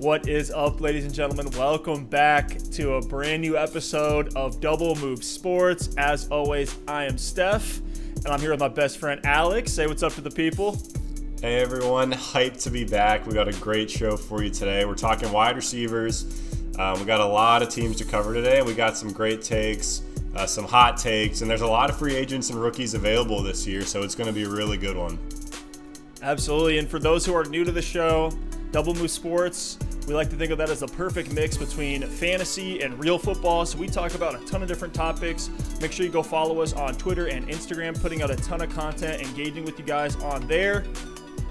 What is up, ladies and gentlemen? Welcome back to a brand new episode of Double Move Sports. As always, I am Stef, and I'm here with my best friend Alex. Say what's up to the people. Hey everyone, hyped to be back. We got a great show for you today. We're talking wide receivers. We got a lot of teams to cover today, and we got some great takes, some hot takes, and there's a lot of free agents and rookies available this year, so it's going to be a really good one. Absolutely, and for those who are new to the show, Double Move Sports, we like to think of that as a perfect mix between fantasy and real football. So we talk about a ton of different topics. Make sure you go follow us on Twitter and Instagram, putting out a ton of content, engaging with you guys on there.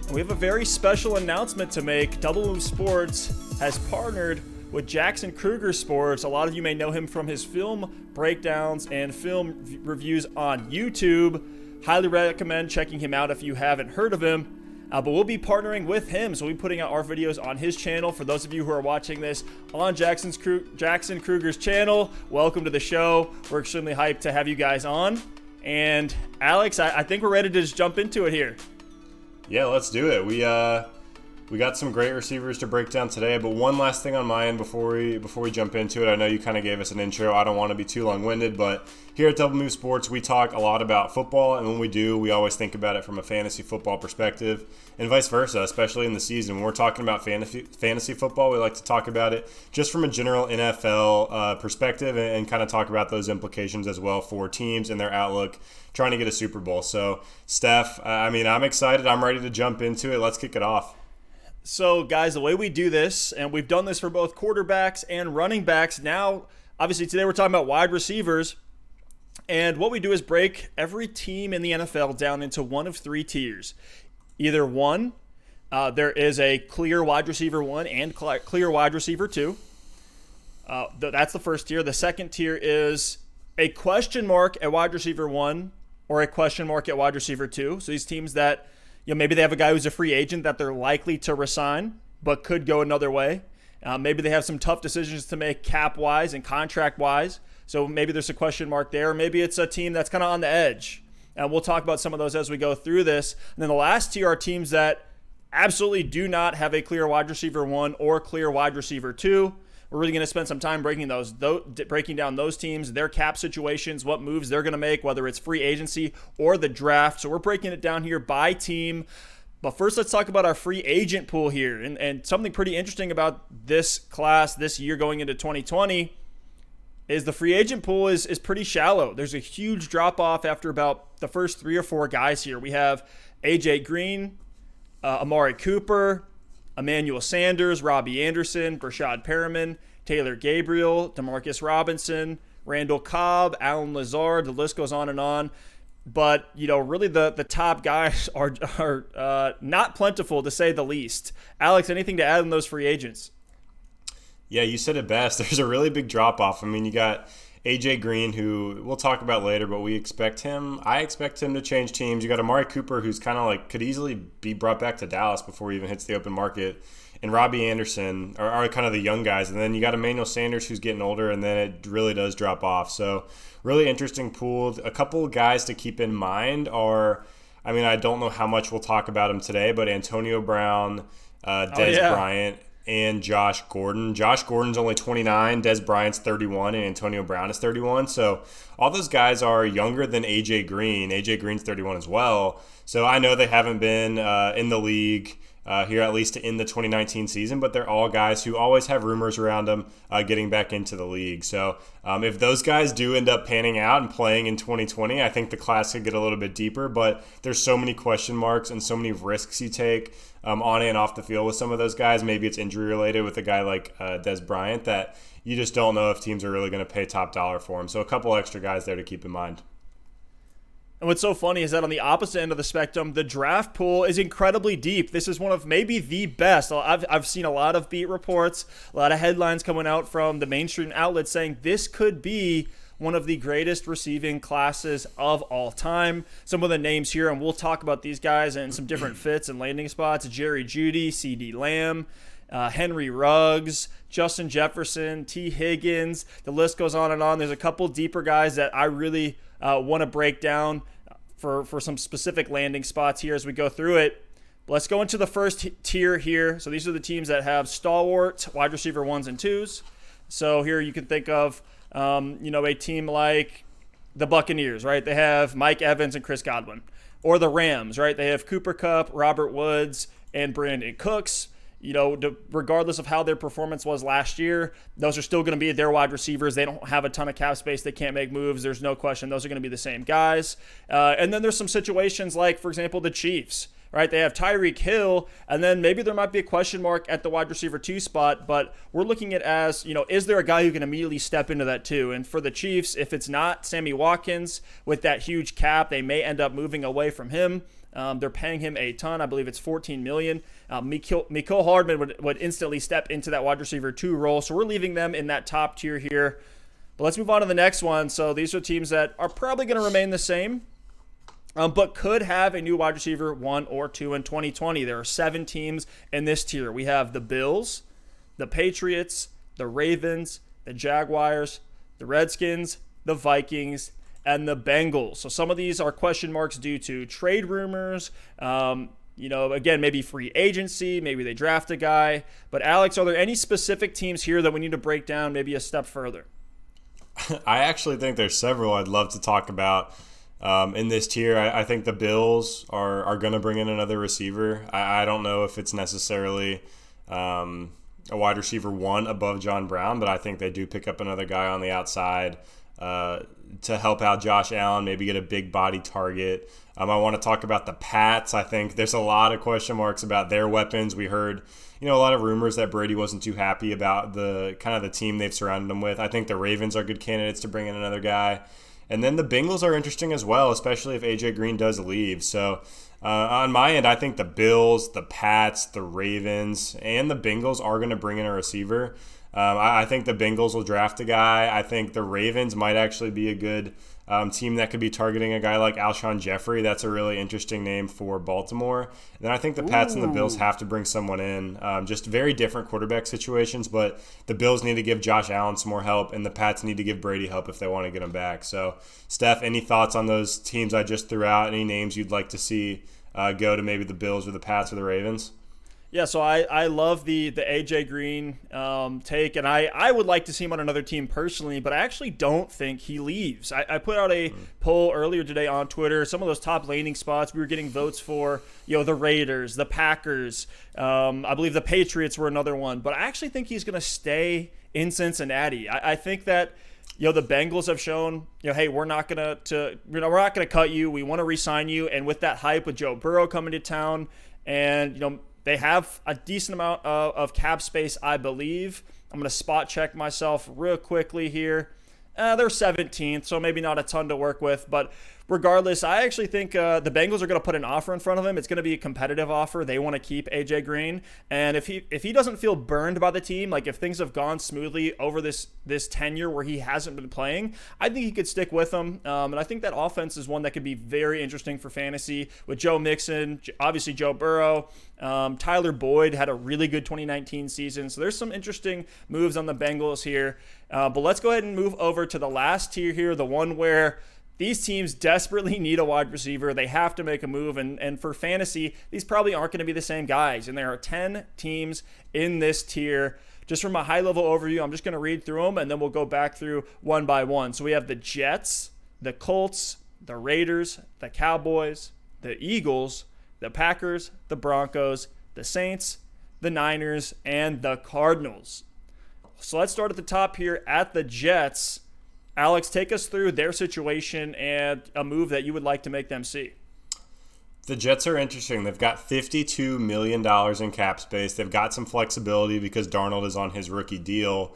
And we have a very special announcement to make. Double Move Sports has partnered with Jackson Kruger Sports. A lot of you may know him from his film breakdowns and film reviews on YouTube. Highly recommend checking him out if you haven't heard of him. But we'll be partnering with him, so we'll be putting out our videos on his channel. For those of you who are watching this on Jackson Kruger's channel, welcome to the show. We're extremely hyped to have you guys on. And Alex, I think we're ready to just jump into it here. Yeah, let's do it. We got some great receivers to break down today, but one last thing on my end before we jump into it. I know you kind of gave us an intro. I don't want to be too long-winded, but here at Double Move Sports, we talk a lot about football, and when we do, we always think about it from a fantasy football perspective, and vice versa, especially in the season. When we're talking about fantasy football, we like to talk about it just from a general NFL perspective and kind of talk about those implications as well for teams and their outlook trying to get a Super Bowl. So, Steph, I'm excited. I'm ready to jump into it. Let's kick it off. So, guys, the way we do this, and we've done this for both quarterbacks and running backs. Now, obviously, today we're talking about wide receivers. And what we do is break every team in the NFL down into one of three tiers. Either one, there is a clear wide receiver one and clear wide receiver two. That's the first tier. The second tier is a question mark at wide receiver one or a question mark at wide receiver two. So these teams that, maybe they have a guy who's a free agent that they're likely to resign, but could go another way. Maybe they have some tough decisions to make cap-wise and contract-wise. So maybe there's a question mark there. Or maybe it's a team that's kind of on the edge. And we'll talk about some of those as we go through this. And then the last tier are teams that absolutely do not have a clear wide receiver one or clear wide receiver two. We're really going to spend some time breaking down those teams, their cap situations, what moves they're going to make, whether it's free agency or the draft. So we're breaking it down here by team. But first, let's talk about our free agent pool here. And something pretty interesting about this class this year going into 2020 is the free agent pool is pretty shallow. There's a huge drop-off after about the first 3 or 4 guys here. We have A.J. Green, Amari Cooper, Emmanuel Sanders, Robbie Anderson, Brashad Perriman, Taylor Gabriel, Demarcus Robinson, Randall Cobb, Alan Lazard. The list goes on and on. But, really the top guys are not plentiful, to say the least. Alex, anything to add on those free agents? Yeah, you said it best. There's a really big drop-off. You got A.J. Green, who we'll talk about later, but I expect him to change teams. You got Amari Cooper, who's kind of could easily be brought back to Dallas before he even hits the open market. And Robbie Anderson are kind of the young guys. And then you got Emmanuel Sanders, who's getting older, and then it really does drop off. So really interesting pool. A couple of guys to keep in mind are, I don't know how much we'll talk about him today, but Antonio Brown, Dez Bryant, and Josh Gordon. Josh Gordon's only 29, Dez Bryant's 31, and Antonio Brown is 31. So all those guys are younger than A.J. Green. A.J. Green's 31 as well. So I know they haven't been in the league here, at least in the 2019 season, but they're all guys who always have rumors around them getting back into the league. So if those guys do end up panning out and playing in 2020, I think the class could get a little bit deeper, but there's so many question marks and so many risks you take on and off the field with some of those guys. Maybe it's injury related with a guy like Dez Bryant that you just don't know if teams are really going to pay top dollar for him. So a couple extra guys there to keep in mind. And what's so funny is that on the opposite end of the spectrum, the draft pool is incredibly deep. This is one of maybe the best. I've seen a lot of beat reports, a lot of headlines coming out from the mainstream outlets saying this could be one of the greatest receiving classes of all time. Some of the names here, and we'll talk about these guys and some different fits and landing spots: Jerry Jeudy, C.D. Lamb, Henry Ruggs, Justin Jefferson, T. Higgins. The list goes on and on. There's a couple deeper guys that I really want to break down for some specific landing spots here as we go through it. Let's go into the first tier here. So these are the teams that have stalwart wide receiver 1s and 2s. So here you can think of, a team like the Buccaneers, right? They have Mike Evans and Chris Godwin. Or the Rams, right? They have Cooper Kupp, Robert Woods, and Brandon Cooks. Regardless of how their performance was last year, those are still going to be their wide receivers. They don't have a ton of cap space. They can't make moves. There's no question. Those are going to be the same guys. And then there's some situations like, for example, the Chiefs, right? They have Tyreek Hill, and then maybe there might be a question mark at the wide receiver 2 spot, but we're looking at as, is there a guy who can immediately step into that too? And for the Chiefs, if it's not Sammy Watkins with that huge cap, they may end up moving away from him. They're paying him a ton. I believe it's $14 million. Mecole Hardman would instantly step into that wide receiver 2 role. So we're leaving them in that top tier here. But let's move on to the next one. So these are teams that are probably going to remain the same, but could have a new wide receiver 1 or 2 in 2020. There are 7 teams in this tier. We have the Bills, the Patriots, the Ravens, the Jaguars, the Redskins, the Vikings, and the Bengals. So some of these are question marks due to trade rumors, again, maybe free agency, maybe they draft a guy. But Alex, are there any specific teams here that we need to break down maybe a step further? I actually think there's several I'd love to talk about in this tier. I think the Bills are going to bring in another receiver. I don't know if it's necessarily a wide receiver 1 above John Brown, but I think they do pick up another guy on the outside to help out Josh Allen, maybe get a big body target. I want to talk about the Pats. I think there's a lot of question marks about their weapons. We heard, a lot of rumors that Brady wasn't too happy about the kind of the team they've surrounded him with. I think the Ravens are good candidates to bring in another guy. And then the Bengals are interesting as well, especially if AJ Green does leave. So on my end, I think the Bills, the Pats, the Ravens, and the Bengals are going to bring in a receiver. I think the Bengals will draft a guy. I think the Ravens might actually be a good team that could be targeting a guy like Alshon Jeffrey. That's a really interesting name for Baltimore. And then I think the Pats and the Bills have to bring someone in. Just very different quarterback situations, but the Bills need to give Josh Allen some more help, and the Pats need to give Brady help if they want to get him back. So, Steph, any thoughts on those teams I just threw out? Any names you'd like to see go to maybe the Bills or the Pats or the Ravens? Yeah, so I love the AJ Green take, and I would like to see him on another team personally, but I actually don't think he leaves. I put out a poll earlier today on Twitter. Some of those top landing spots we were getting votes for, the Raiders, the Packers, I believe the Patriots were another one, but I actually think he's going to stay in Cincinnati. I think that the Bengals have shown, hey, we're not gonna cut you. We want to re-sign you, and with that hype with Joe Burrow coming to town, and they have a decent amount of cap space, I believe. I'm going to spot check myself real quickly here. They're 17th, so maybe not a ton to work with. But regardless, I actually think the Bengals are going to put an offer in front of him. It's going to be a competitive offer. They want to keep AJ Green. And if he doesn't feel burned by the team, like if things have gone smoothly over this tenure where he hasn't been playing, I think he could stick with them. And I think that offense is one that could be very interesting for fantasy with Joe Mixon, obviously Joe Burrow. Tyler Boyd had a really good 2019 season. So there's some interesting moves on the Bengals here. But let's go ahead and move over to the last tier here, the one where these teams desperately need a wide receiver. They have to make a move. And for fantasy, these probably aren't going to be the same guys. And there are 10 teams in this tier. Just from a high-level overview, I'm just going to read through them, and then we'll go back through one by one. So we have the Jets, the Colts, the Raiders, the Cowboys, the Eagles, the Packers, the Broncos, the Saints, the Niners, and the Cardinals. So let's start at the top here at the Jets. Alex, take us through their situation and a move that you would like to make them see. The Jets are interesting. They've got $52 million in cap space. They've got some flexibility because Darnold is on his rookie deal.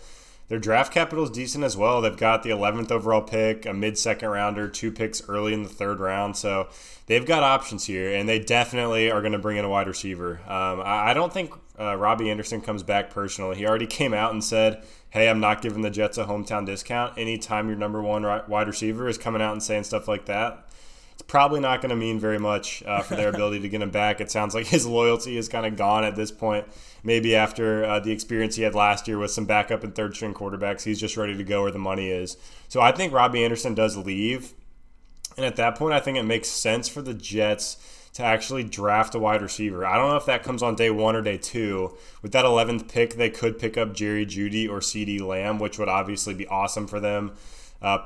Their draft capital is decent as well. They've got the 11th overall pick, a mid-second rounder, 2 picks early in the 3rd round. So they've got options here, and they definitely are going to bring in a wide receiver. I don't think Robbie Anderson comes back personally. He already came out and said, hey, I'm not giving the Jets a hometown discount. Anytime your number one wide receiver is coming out and saying stuff like that, it's probably not going to mean very much for their ability to get him back. It sounds like his loyalty is kind of gone at this point. Maybe after the experience he had last year with some backup and third-string quarterbacks, he's just ready to go where the money is. So I think Robbie Anderson does leave. And at that point, I think it makes sense for the Jets to actually draft a wide receiver. I don't know if that comes on day 1 or day 2. With that 11th pick, they could pick up Jerry Jeudy or CeeDee Lamb, which would obviously be awesome for them.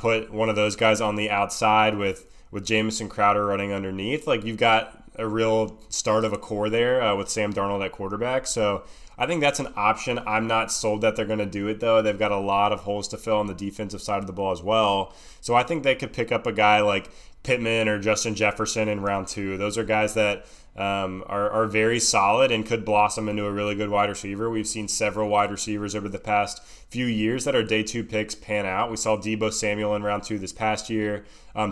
Put one of those guys on the outside with Jamison Crowder running underneath. Like, you've got a real start of a core there with Sam Darnold at quarterback. So I think that's an option. I'm not sold that they're going to do it, though. They've got a lot of holes to fill on the defensive side of the ball as well. So I think they could pick up a guy like Pittman or Justin Jefferson in round 2. Those are guys that are very solid and could blossom into a really good wide receiver. We've seen several wide receivers over the past few years that are day 2 picks pan out. We saw Deebo Samuel in round 2 this past year.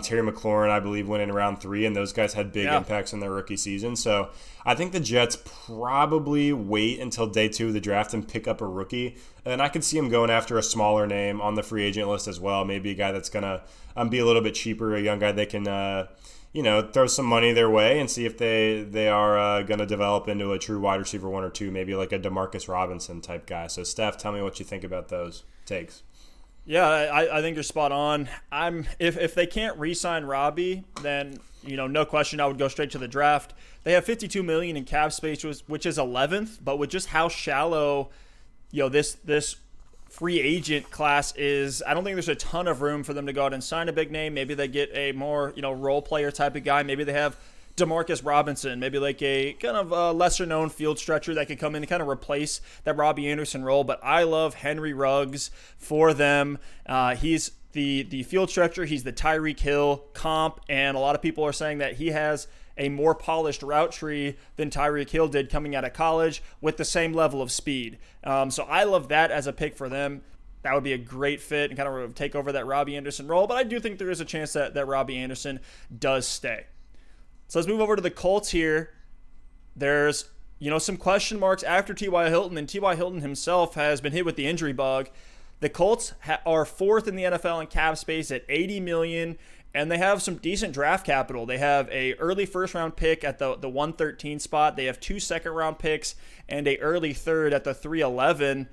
Terry McLaurin, I believe, went in round 3, and those guys had big impacts in their rookie season. So I think the Jets probably wait until day 2 of the draft and pick up a rookie. And I could see them going after a smaller name on the free agent list as well. Maybe a guy that's going to be a little bit cheaper, a young guy they can throw some money their way and see if they are going to develop into a true wide receiver 1 or 2, maybe like a DeMarcus Robinson type guy. So, Steph, tell me what you think about those takes. Yeah, I think you're spot on. If they can't re-sign Robbie, then no question I would go straight to the draft. They have $52 million in cap space, which is 11th, but with just how shallow this free agent class is, I don't think there's a ton of room for them to go out and sign a big name. Maybe they get a more role player type of guy. Maybe they have DeMarcus Robinson, maybe like a kind of a lesser known field stretcher that could come in and kind of replace that Robbie Anderson role. But I love Henry Ruggs for them. He's the field stretcher. He's the Tyreek Hill comp, and a lot of people are saying that he has a more polished route tree than Tyreek Hill did coming out of college with the same level of speed. So I love that as a pick for them. That would be a great fit and kind of take over that Robbie Anderson role. But I do think there is a chance that Robbie Anderson does stay. So let's move over to the Colts here. There's some question marks after T.Y. Hilton, and T.Y. Hilton himself has been hit with the injury bug. The Colts are 4th in the NFL in cap space at $80 million, and they have some decent draft capital. They have a early first-round pick at the 113 spot. They have 2 second-round picks and a early third at the 311.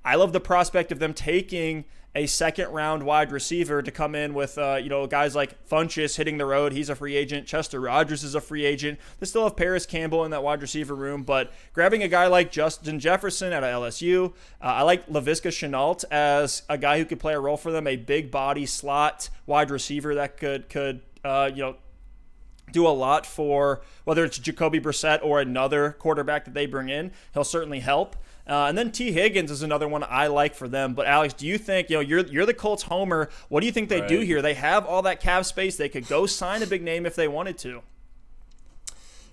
I love the prospect of them taking a second-round wide receiver to come in with, guys like Funchess hitting the road. He's a free agent. Chester Rogers is a free agent. They still have Paris Campbell in that wide receiver room, but grabbing a guy like Justin Jefferson out of LSU, I like Laviska Shenault as a guy who could play a role for them, a big body slot wide receiver that could do a lot for whether it's Jacoby Brissett or another quarterback that they bring in. He'll certainly help. And then T. Higgins is another one I like for them. But Alex, do you think, you're the Colts homer, what do you think they do here? They have all that cap space. They could go sign a big name if they wanted to.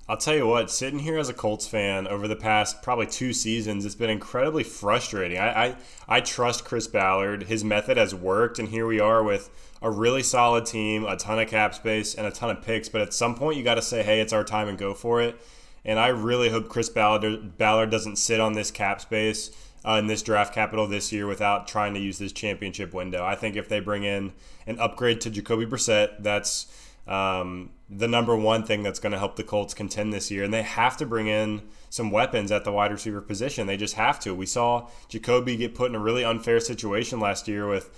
I'll tell you what, sitting here as a Colts fan over the past probably 2 seasons, it's been incredibly frustrating. I trust Chris Ballard. His method has worked, and here we are with a really solid team, a ton of cap space, and a ton of picks. But at some point, you got to say, hey, it's our time and go for it. And I really hope Chris Ballard doesn't sit on this cap space in this draft capital this year without trying to use this championship window. I think if they bring in an upgrade to Jacoby Brissett, that's the number one thing that's going to help the Colts contend this year. And they have to bring in some weapons at the wide receiver position. They just have to. We saw Jacoby get put in a really unfair situation last year with,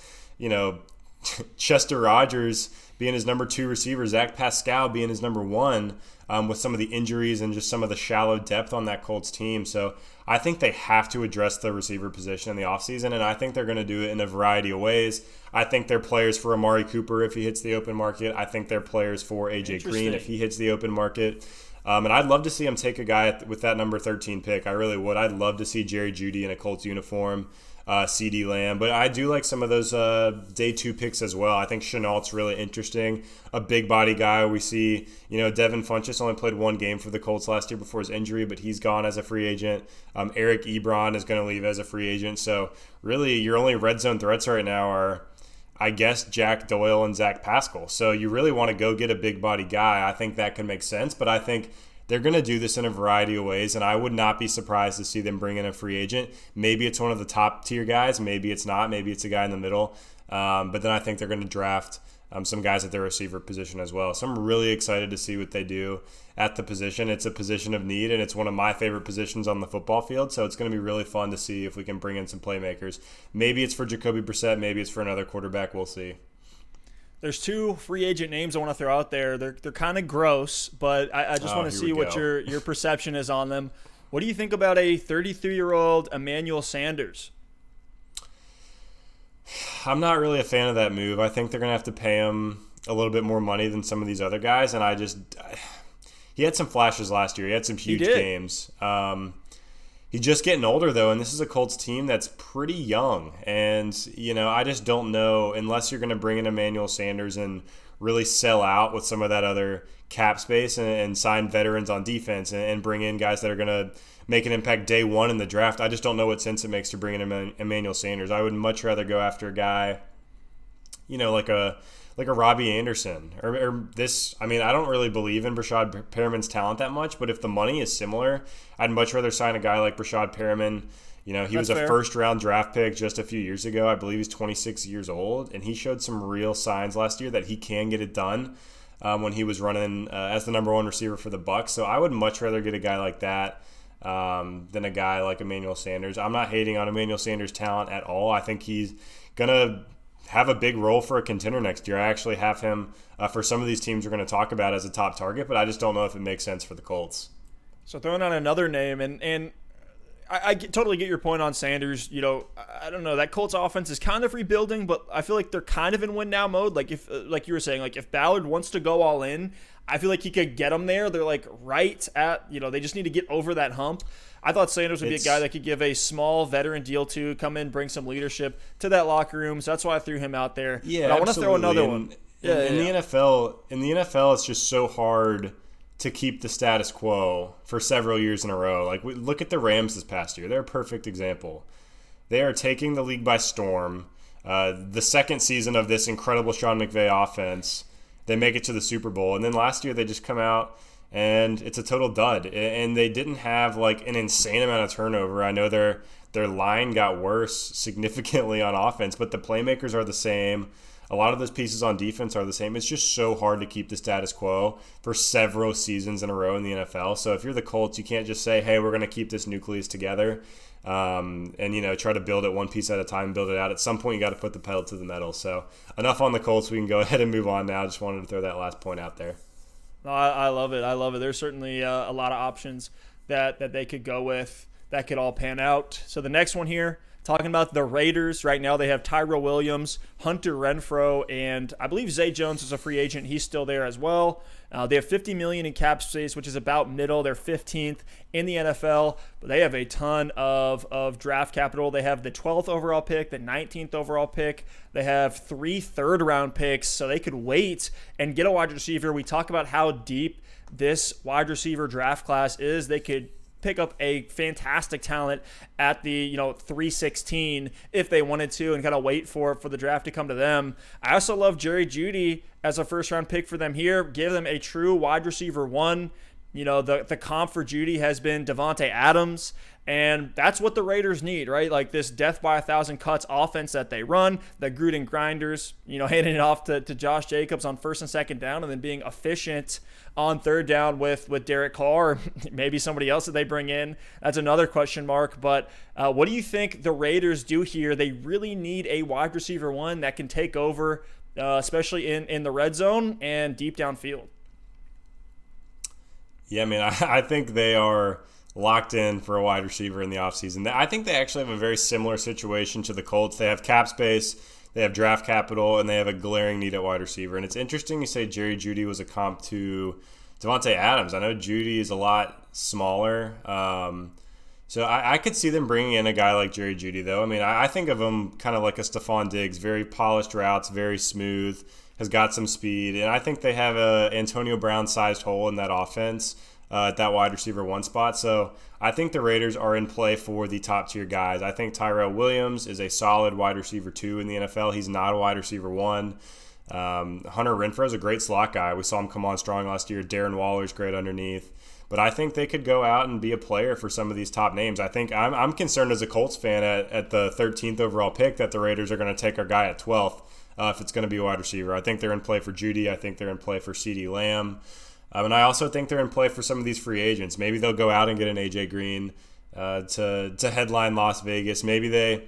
Chester Rogers being his number 2 receiver, Zach Pascal being his number 1, with some of the injuries and just some of the shallow depth on that Colts team. So I think they have to address the receiver position in the offseason, and I think they're going to do it in a variety of ways. I think they're players for Amari Cooper if he hits the open market. I think they're players for A.J. Green if he hits the open market. And I'd love to see him take a guy with that number 13 pick. I really would. I'd love to see Jerry Jeudy in a Colts uniform. CeeDee Lamb, but I do like some of those day 2 picks as well. I think Chenault's really interesting, a big body guy. We see, Devin Funchess only played 1 game for the Colts last year before his injury, but he's gone as a free agent. Eric Ebron is going to leave as a free agent. So really, your only red zone threats right now are, I guess, Jack Doyle and Zach Pascal. So you really want to go get a big body guy. I think that can make sense, but I think they're going to do this in a variety of ways, and I would not be surprised to see them bring in a free agent. Maybe it's one of the top-tier guys. Maybe it's not. Maybe it's a guy in the middle. But then I think they're going to draft some guys at their receiver position as well. So I'm really excited to see what they do at the position. It's a position of need, and it's one of my favorite positions on the football field, so it's going to be really fun to see if we can bring in some playmakers. Maybe it's for Jacoby Brissett. Maybe it's for another quarterback. We'll see. There's two free agent names I want to throw out there. They're kind of gross, but I just want to see what your perception is on them. What do you think about a 33-year-old Emmanuel Sanders? I'm not really a fan of that move. I think they're going to have to pay him a little bit more money than some of these other guys, and he had some flashes last year. He had some huge games. He's just getting older, though, and this is a Colts team that's pretty young. And, I just don't know, unless you're going to bring in Emmanuel Sanders and really sell out with some of that other cap space and sign veterans on defense and bring in guys that are going to make an impact day one in the draft. I just don't know what sense it makes to bring in Emmanuel Sanders. I would much rather go after a guy, like a Robbie Anderson or this. I mean, I don't really believe in Brashad Perriman's talent that much, but if the money is similar, I'd much rather sign a guy like Brashad Perriman. He was a first-round draft pick just a few years ago. I believe he's 26 years old, and he showed some real signs last year that he can get it done when he was running as the number one receiver for the Bucs. So I would much rather get a guy like that than a guy like Emmanuel Sanders. I'm not hating on Emmanuel Sanders' talent at all. I think he's going to have a big role for a contender next year. I actually have him for some of these teams we're going to talk about as a top target, but I just don't know if it makes sense for the Colts. So throwing out another name, and I totally get your point on Sanders. I don't know, that Colts offense is kind of rebuilding, but I feel like they're kind of in win now mode. Like you were saying, if Ballard wants to go all in, I feel like he could get them there. They're right at, they just need to get over that hump. I thought Sanders would be a guy that could give a small veteran deal to, come in, bring some leadership to that locker room. So that's why I threw him out there. Yeah, but I want to throw another one. In the NFL, it's just so hard to keep the status quo for several years in a row. Look at the Rams this past year. They're a perfect example. They are taking the league by storm. The second season of this incredible Sean McVay offense, they make it to the Super Bowl. And then last year they just come out and it's a total dud. And they didn't have an insane amount of turnover. I know their line got worse significantly on offense, but the playmakers are the same. A lot of those pieces on defense are the same. It's just so hard to keep the status quo for several seasons in a row in the NFL. So if you're the Colts, you can't just say, hey, we're going to keep this nucleus together and, try to build it one piece at a time, build it out. At some point, you got to put the pedal to the metal. So enough on the Colts. We can go ahead and move on now. Just wanted to throw that last point out there. No, I love it. I love it. There's certainly a lot of options that they could go with that could all pan out. So the next one here, talking about the Raiders. Right now they have Tyrell Williams, Hunter Renfrow, and I believe Zay Jones is a free agent. He's still there as well. They have $50 million in cap space, which is about middle. They're 15th in the NFL, but they have a ton of draft capital. They have the 12th overall pick, the 19th overall pick. They have 3 third-round picks, so they could wait and get a wide receiver. We talk about how deep this wide receiver draft class is. They could pick up a fantastic talent at the 316 if they wanted to, and kind of wait for the draft to come to them. I also love Jerry Jeudy as a first round pick for them here. Give them a true wide receiver one. The comp for Jeudy has been Devontae Adams, and that's what the Raiders need, right? This death by 1,000 cuts offense that they run, the Gruden grinders, handing it off to Josh Jacobs on first and second down, and then being efficient on third down with Derek Carr, or maybe somebody else that they bring in. That's another question mark. But what do you think the Raiders do here? They really need a wide receiver one that can take over, especially in the red zone and deep downfield. Yeah, I think they are locked in for a wide receiver in the offseason. I think they actually have a very similar situation to the Colts. They have cap space, they have draft capital, and they have a glaring need at wide receiver. And it's interesting you say Jerry Jeudy was a comp to Devontae Adams. I know Jeudy is a lot smaller. So I could see them bringing in a guy like Jerry Jeudy, though. I think of him kind of like a Stephon Diggs, very polished routes, very smooth, has got some speed. And I think they have a Antonio Brown-sized hole in that offense at that wide receiver one spot. So I think the Raiders are in play for the top-tier guys. I think Tyrell Williams is a solid wide receiver two in the NFL. He's not a wide receiver one. Hunter Renfrow is a great slot guy. We saw him come on strong last year. Darren Waller's great underneath. But I think they could go out and be a player for some of these top names. I think I'm concerned as a Colts fan at the 13th overall pick that the Raiders are going to take our guy at 12th if it's going to be a wide receiver. I think they're in play for Jeudy. I think they're in play for CeeDee Lamb. And I also think they're in play for some of these free agents. Maybe they'll go out and get an AJ Green to headline Las Vegas. Maybe they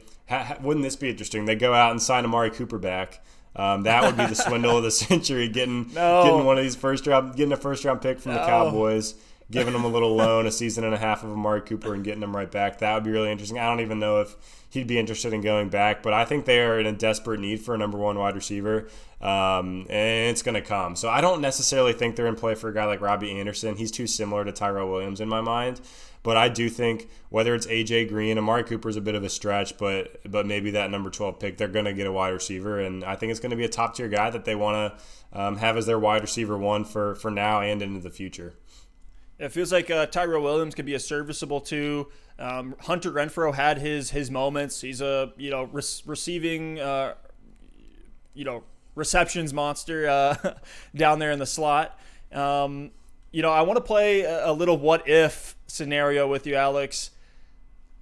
wouldn't this be interesting? They go out and sign Amari Cooper back That would be the swindle of the century, getting one of these getting a first round pick from the Cowboys, giving them a little loan, a season and a half of Amari Cooper, and getting them right back. That would be really interesting. I don't even know if he'd be interested in going back, but I think they are in a desperate need for a number one wide receiver, and it's going to come. So I don't necessarily think they're in play for a guy like Robbie Anderson. He's too similar to Tyrell Williams in my mind. But I do think whether it's A.J. Green, Amari Cooper's a bit of a stretch, but maybe that number 12 pick, they're going to get a wide receiver. And I think it's going to be a top-tier guy that they want to have as their wide receiver one for now and into the future. It feels like Tyrell Williams could be a serviceable two. Hunter Renfrow had his moments. He's a receiving receptions monster down there in the slot. I want to play a little what if scenario with you, Alex.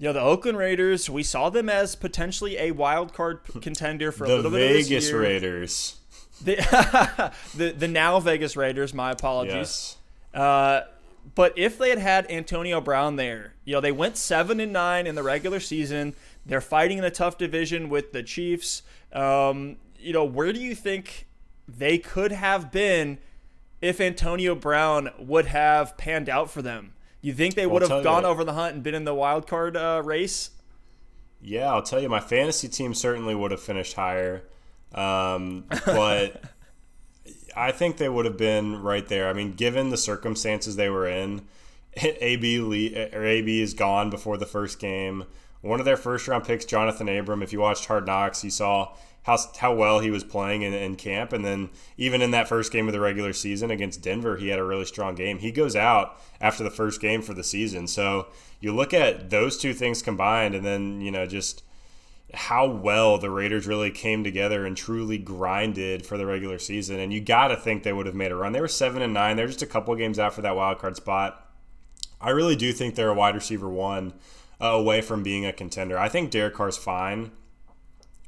The Oakland Raiders, we saw them as potentially a wild card contender for a little bit of this year. The Vegas Raiders. The now Vegas Raiders, my apologies. Yes. But if they had Antonio Brown there, they went 7-9 in the regular season. They're fighting in a tough division with the Chiefs. Where do you think they could have been if Antonio Brown would have panned out for them? You think they would have gone over the hunt and been in the wild card race? Yeah, I'll tell you, my fantasy team certainly would have finished higher. But I think they would have been right there. I mean, given the circumstances they were in, AB is gone before the first game. One of their first-round picks, Jonathan Abram, if you watched Hard Knocks, you saw how well he was playing in camp. And then even in that first game of the regular season against Denver, he had a really strong game. He goes out after the first game for the season. So you look at those two things combined and then, just how well the Raiders really came together and truly grinded for the regular season. And you got to think they would have made a run. They were 7-9. They're just a couple of games out for that wild card spot. I really do think they're a wide receiver one away from being a contender. I think Derek Carr's fine.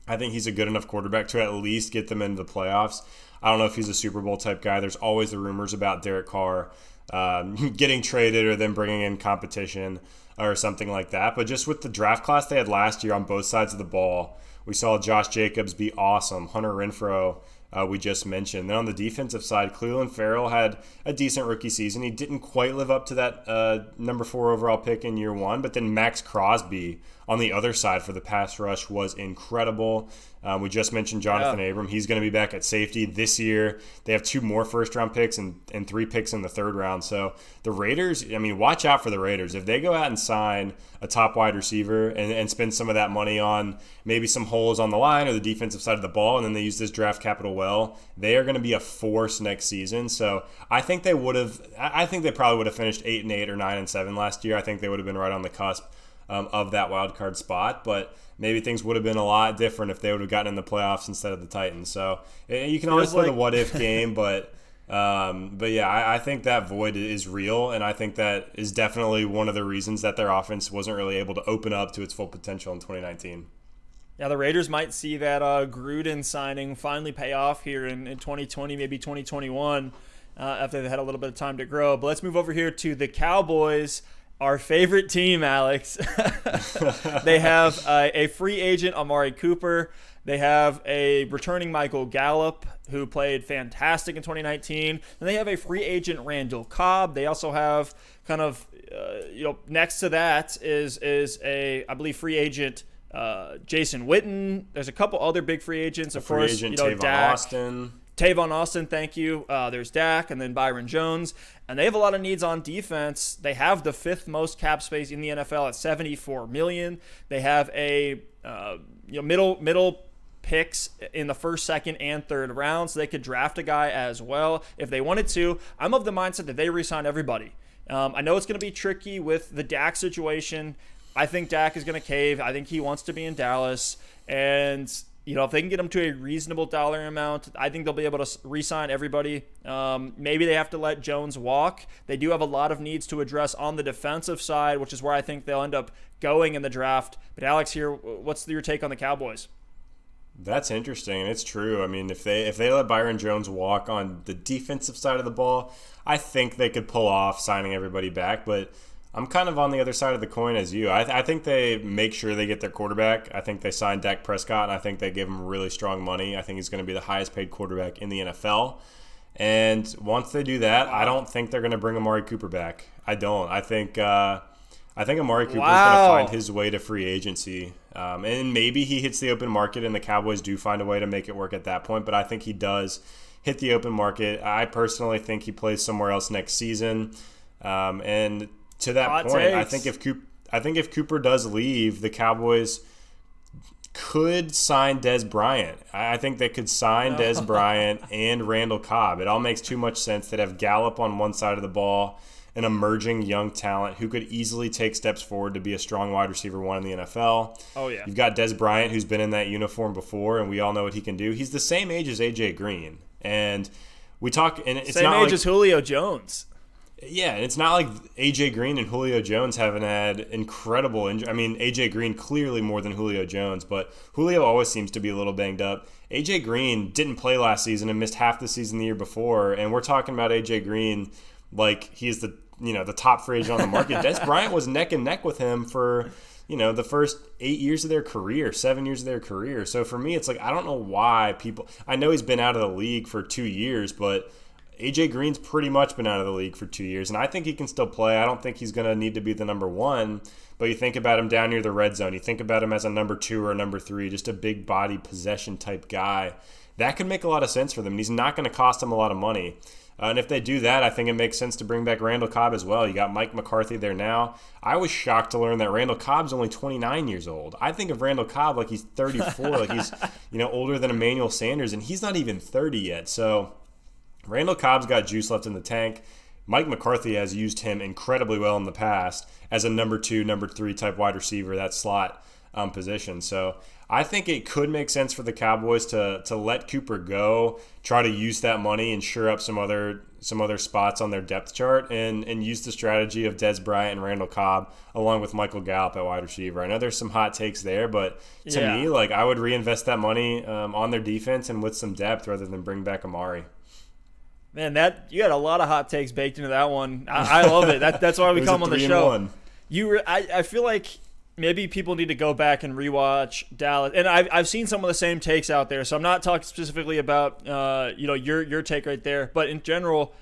I think he's a good enough quarterback to at least get them into the playoffs. I don't know if he's a Super Bowl type guy. There's always the rumors about Derek Carr getting traded or then bringing in competition or something like that. But just with the draft class they had last year on both sides of the ball, we saw Josh Jacobs be awesome. Hunter Renfrow, we just mentioned. Then on the defensive side, Cleveland Farrell had a decent rookie season. He didn't quite live up to that number 4 overall pick in year one. But then Max Crosby on the other side for the pass rush was incredible. We just mentioned Jonathan Abram. He's going to be back at safety this year. They have 2 more first-round picks and 3 picks in the third round. So the Raiders, watch out for the Raiders. If they go out and sign a top wide receiver and spend some of that money on maybe some holes on the line or the defensive side of the ball, and then they use this draft capital well, they are going to be a force next season. So I think they probably would have finished 8-8 or 9-7 last year. I think they would have been right on the cusp of that wild card spot, but maybe things would have been a lot different if they would have gotten in the playoffs instead of the Titans. So you can always play the what if game, but yeah, I think that void is real, and I think that is definitely one of the reasons that their offense wasn't really able to open up to its full potential in 2019. Yeah, the Raiders might see that Gruden signing finally pay off here in 2020, maybe 2021, after they had a little bit of time to grow. But let's move over here to the Cowboys. Our favorite team, Alex. They have a free agent, Amari Cooper. They have a returning Michael Gallup, who played fantastic in 2019. And they have a free agent, Randall Cobb. They also have kind of, next to that is a, I believe, free agent, Jason Witten. There's a couple other big free agents. Of course, free agent, Tavon Austin, thank you. There's Dak, and then Byron Jones. And they have a lot of needs on defense. They have the 5th most cap space in the NFL at $74 million. They have a middle picks in the first, second, and third rounds. So they could draft a guy as well if they wanted to. I'm of the mindset that they re-sign everybody. I know it's going to be tricky with the Dak situation. I think Dak is going to cave. I think he wants to be in Dallas. And if they can get him to a reasonable dollar amount, I think they'll be able to re-sign everybody. Maybe they have to let Jones walk. They do have a lot of needs to address on the defensive side, which is where I think they'll end up going in the draft. But Alex, here, what's your take on the Cowboys? That's interesting, and it's true. I mean, if they let Byron Jones walk on the defensive side of the ball, I think they could pull off signing everybody back. But I'm kind of on the other side of the coin as you. I think they make sure they get their quarterback. I think they signed Dak Prescott, and I think they give him really strong money. I think he's going to be the highest paid quarterback in the NFL. And once they do that, I don't think they're going to bring Amari Cooper back. I don't. I think Amari Cooper is going to find his way to free agency. And maybe he hits the open market and the Cowboys do find a way to make it work at that point. But I think he does hit the open market. I personally think he plays somewhere else next season. And to that point, I think if Cooper does leave, the Cowboys could sign Dez Bryant. I think they could sign Dez Bryant and Randall Cobb. It all makes too much sense. They'd have Gallup on one side of the ball, an emerging young talent who could easily take steps forward to be a strong wide receiver one in the NFL. Oh, yeah. You've got Dez Bryant, who's been in that uniform before, and we all know what he can do. He's the same age as AJ Green. And we talk, and it's same not age like, as Julio Jones. Yeah, and it's not like AJ Green and Julio Jones haven't had incredible injury. I mean, AJ Green clearly more than Julio Jones, but Julio always seems to be a little banged up. AJ Green didn't play last season and missed half the season the year before, and we're talking about AJ Green like he's the top free agent on the market. Dez Bryant was neck and neck with him for the first 7 years of their career. So for me, it's like I don't know why people. I know he's been out of the league for 2 years, but AJ Green's pretty much been out of the league for 2 years, and I think he can still play. I don't think he's going to need to be the number one, but you think about him down near the red zone. You think about him as a number 2 or a number 3, just a big body possession type guy. That could make a lot of sense for them. He's not going to cost them a lot of money. And if they do that, I think it makes sense to bring back Randall Cobb as well. You got Mike McCarthy there now. I was shocked to learn that Randall Cobb's only 29 years old. I think of Randall Cobb like he's 34, like he's older than Emmanuel Sanders, and he's not even 30 yet. So Randall Cobb's got juice left in the tank. Mike McCarthy has used him incredibly well in the past as a number 2, number 3 type wide receiver, that slot position. So I think it could make sense for the Cowboys to let Cooper go, try to use that money and shore up some other spots on their depth chart, and use the strategy of Dez Bryant and Randall Cobb along with Michael Gallup at wide receiver. I know there's some hot takes there, but to me, like I would reinvest that money on their defense and with some depth rather than bring back Amari. Man, you had a lot of hot takes baked into that one. I love it. That's why we come on the show. I feel like maybe people need to go back and rewatch Dallas, and I've seen some of the same takes out there. So I'm not talking specifically about your take right there, but in general,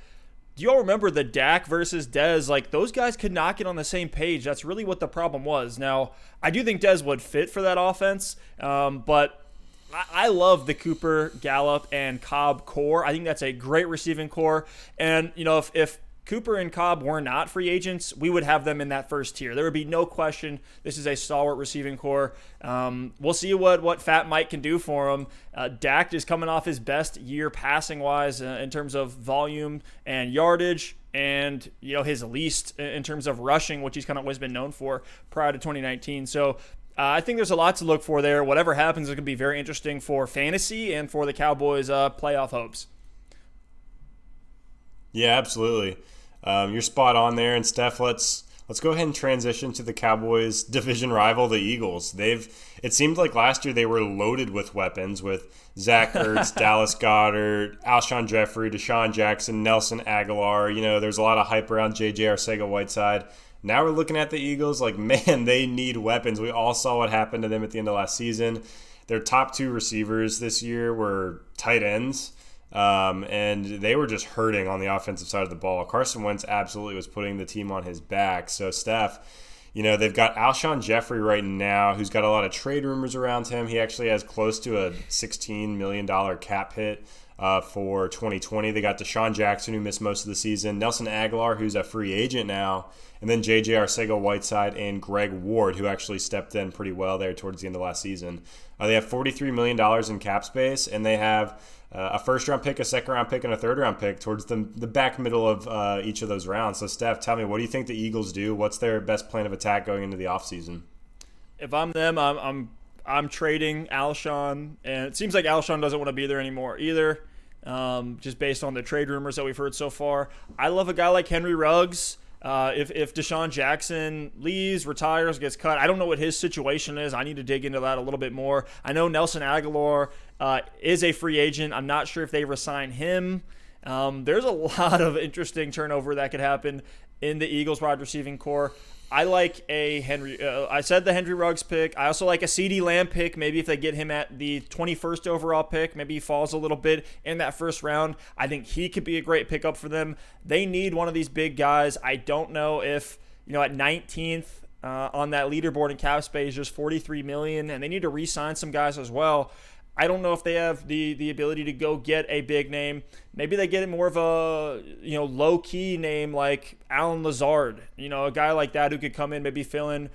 do you all remember the Dak versus Dez? Like those guys could not get on the same page. That's really what the problem was. Now I do think Dez would fit for that offense, but I love the Cooper, Gallup, and Cobb core. I think that's a great receiving core. And, if Cooper and Cobb were not free agents, we would have them in that first tier. There would be no question this is a stalwart receiving core. We'll see what Fat Mike can do for him. Dak is coming off his best year passing-wise in terms of volume and yardage, and his least in terms of rushing, which he's kind of always been known for prior to 2019. So I think there's a lot to look for there. Whatever happens is going to be very interesting for fantasy and for the Cowboys' playoff hopes. Yeah, absolutely. You're spot on there. And Steph, let's go ahead and transition to the Cowboys' division rival, the Eagles. It seemed like last year they were loaded with weapons with Zach Ertz, Dallas Goedert, Alshon Jeffrey, Deshaun Jackson, Nelson Aguilar. There's a lot of hype around J.J. Arcega-Whiteside. Now we're looking at the Eagles like, man, they need weapons. We all saw what happened to them at the end of last season. Their top 2 receivers this year were tight ends, and they were just hurting on the offensive side of the ball. Carson Wentz absolutely was putting the team on his back. So, Steph, they've got Alshon Jeffrey right now, who's got a lot of trade rumors around him. He actually has close to a $16 million cap hit for 2020. They got Deshaun Jackson, who missed most of the season, Nelson Aguilar, who's a free agent now, and then J.J. Arcega-Whiteside and Greg Ward, who actually stepped in pretty well there towards the end of last season. They have $43 million in cap space, and they have a first-round pick, a second-round pick, and a third-round pick towards the back middle of each of those rounds. So, Steph, tell me, what do you think the Eagles do? What's their best plan of attack going into the offseason? If I'm them, I'm trading Alshon, and it seems like Alshon doesn't want to be there anymore either, just based on the trade rumors that we've heard so far. I love a guy like Henry Ruggs. If Deshaun Jackson leaves, retires, gets cut, I don't know what his situation is. I need to dig into that a little bit more. I know Nelson Aguilar is a free agent. I'm not sure if they resign him. There's a lot of interesting turnover that could happen. in the Eagles wide receiving core. I like a Henry. I said the Henry Ruggs pick. I also like a CeeDee Lamb pick. Maybe if they get him at the 21st overall pick, maybe he falls a little bit in that first round. I think he could be a great pickup for them. They need one of these big guys. I don't know if, at 19th on that leaderboard in cap space, just $43 million, and they need to re-sign some guys as well. I don't know if they have the ability to go get a big name. Maybe they get more of a low-key name like Allen Lazard, a guy like that who could come in, maybe fill in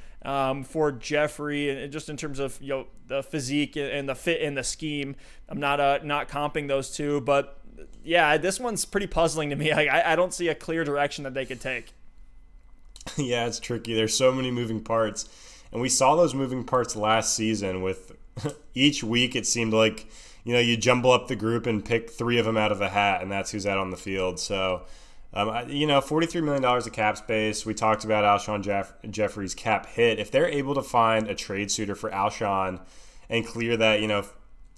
for Jeffrey, and just in terms of the physique and the fit in the scheme. I'm not comping those two, but yeah, this one's pretty puzzling to me. I don't see a clear direction that they could take. Yeah, it's tricky. There's so many moving parts, and we saw those moving parts last season with each week. It seemed like you jumble up the group and pick 3 of them out of the hat, and that's who's out on the field. So $43 million of cap space. We talked about Alshon Jeffrey's cap hit. If they're able to find a trade suitor for Alshon and clear that,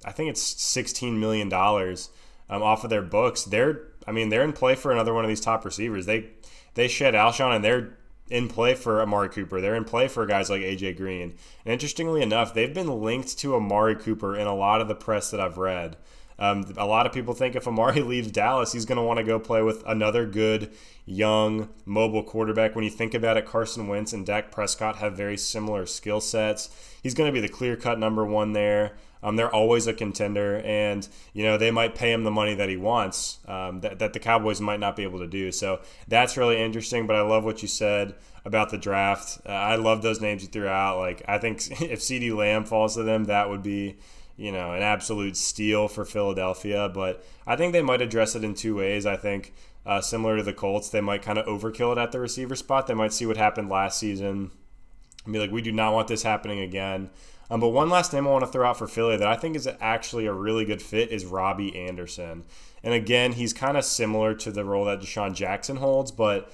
I think it's $16 million off of their books, they're in play for another one of these top receivers. They shed Alshon, and they're in play for Amari Cooper. They're in play for guys like AJ Green. And interestingly enough, they've been linked to Amari Cooper in a lot of the press that I've read. A lot of people think if Amari leaves Dallas, he's going to want to go play with another good, young, mobile quarterback. When you think about it, Carson Wentz and Dak Prescott have very similar skill sets. He's going to be the clear-cut number one there. They're always a contender, and they might pay him the money that he wants that the Cowboys might not be able to do. So that's really interesting. But I love what you said about the draft. I love those names you threw out. I think if CeeDee Lamb falls to them, that would be an absolute steal for Philadelphia. But I think they might address it in 2 ways. I think similar to the Colts, they might kind of overkill it at the receiver spot. They might see what happened last season and be like, we do not want this happening again. But one last name I want to throw out for Philly that I think is actually a really good fit is Robbie Anderson. And again, he's kind of similar to the role that Deshaun Jackson holds, but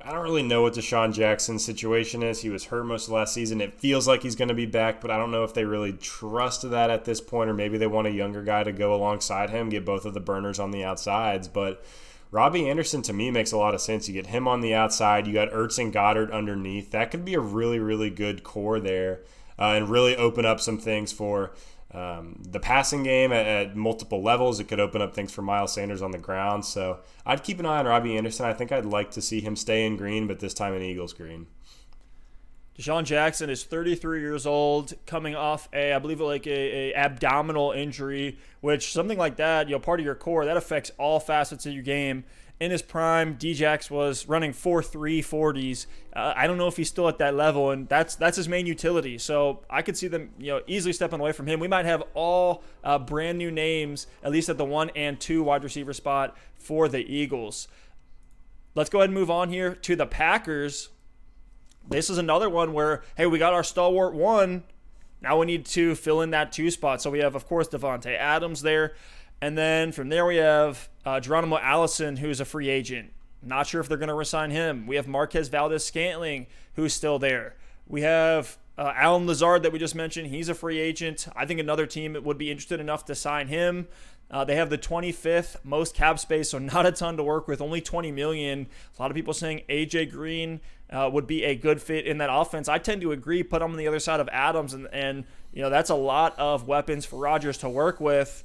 I don't really know what Deshaun Jackson's situation is. He was hurt most of last season. It feels like he's going to be back, but I don't know if they really trust that at this point, or maybe they want a younger guy to go alongside him, get both of the burners on the outsides. But Robbie Anderson, to me, makes a lot of sense. You get him on the outside. You got Ertz and Goddard underneath. That could be a really, really good core there. And really open up some things for the passing game at multiple levels. It could open up things for Miles Sanders on the ground. So I'd keep an eye on Robbie Anderson. I think I'd like to see him stay in green, but this time in Eagles green. Deshaun Jackson is 33 years old, coming off I believe a abdominal injury, which something like that, part of your core, that affects all facets of your game. In his prime, D-Jax was running 4.3 40s. I don't know if he's still at that level, and that's his main utility. So I could see them, easily stepping away from him. We might have all brand new names, at least at the 1 and 2 wide receiver spot for the Eagles. Let's go ahead and move on here to the Packers. This is another one where, hey, we got our stalwart 1. Now we need to fill in that 2 spot. So we have, of course, Devontae Adams there. And then from there we have Geronimo Allison, who's a free agent. Not sure if they're going to resign him. We have Marquez Valdez-Scantling, who's still there. We have Allen Lazard that we just mentioned. He's a free agent. I think another team would be interested enough to sign him. They have the 25th most cap space, so not a ton to work with, only $20 million. A lot of people saying AJ Green would be a good fit in that offense. I tend to agree. Put him on the other side of Adams, and that's a lot of weapons for Rodgers to work with.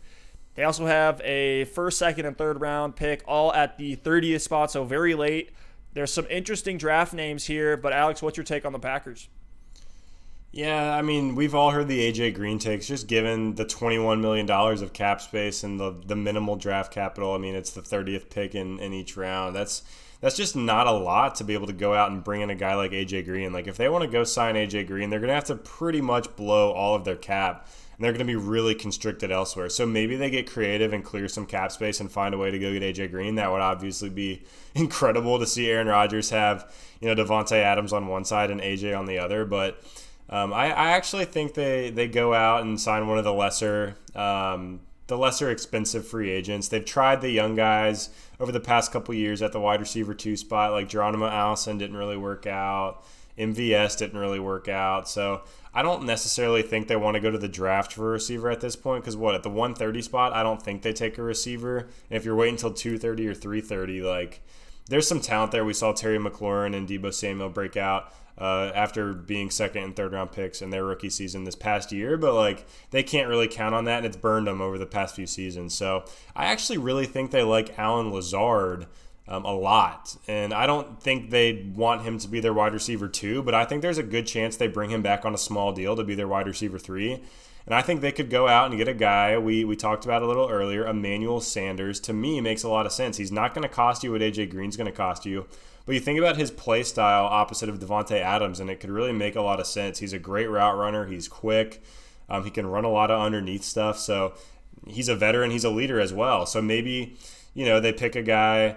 They also have a first, second, and third round pick all at the 30th spot, so very late. There's some interesting draft names here, but Alex, what's your take on the Packers? Yeah, we've all heard the AJ Green takes, just given the $21 million of cap space and the minimal draft capital. It's the 30th pick in each round. That's just not a lot to be able to go out and bring in a guy like AJ Green. If they want to go sign AJ Green, they're going to have to pretty much blow all of their cap. And they're going to be really constricted elsewhere. So maybe they get creative and clear some cap space and find a way to go get AJ Green. That would obviously be incredible to see Aaron Rodgers have, Devontae Adams on one side and AJ on the other. But I actually think they go out and sign one of the lesser expensive free agents. They've tried the young guys over the past couple years at the wide receiver 2 spot, like Geronimo Allison didn't really work out. MVS didn't really work out. So I don't necessarily think they want to go to the draft for a receiver at this point, because at the 130 spot, I don't think they take a receiver. And if you're waiting until 230 or 330, there's some talent there. We saw Terry McLaurin and Deebo Samuel break out after being second and third round picks in their rookie season this past year, but like they can't really count on that, and it's burned them over the past few seasons. So I actually really think they like Allen Lazard a lot, and I don't think they want him to be their wide receiver 2, but I think there's a good chance they bring him back on a small deal to be their wide receiver 3. And I think they could go out and get a guy we talked about a little earlier, Emmanuel Sanders. To me, makes a lot of sense. He's not going to cost you what AJ Green's going to cost you. But you think about his play style opposite of Devontae Adams, and it could really make a lot of sense. He's a great route runner. He's quick. He can run a lot of underneath stuff. So he's a veteran. He's a leader as well. So maybe, they pick a guy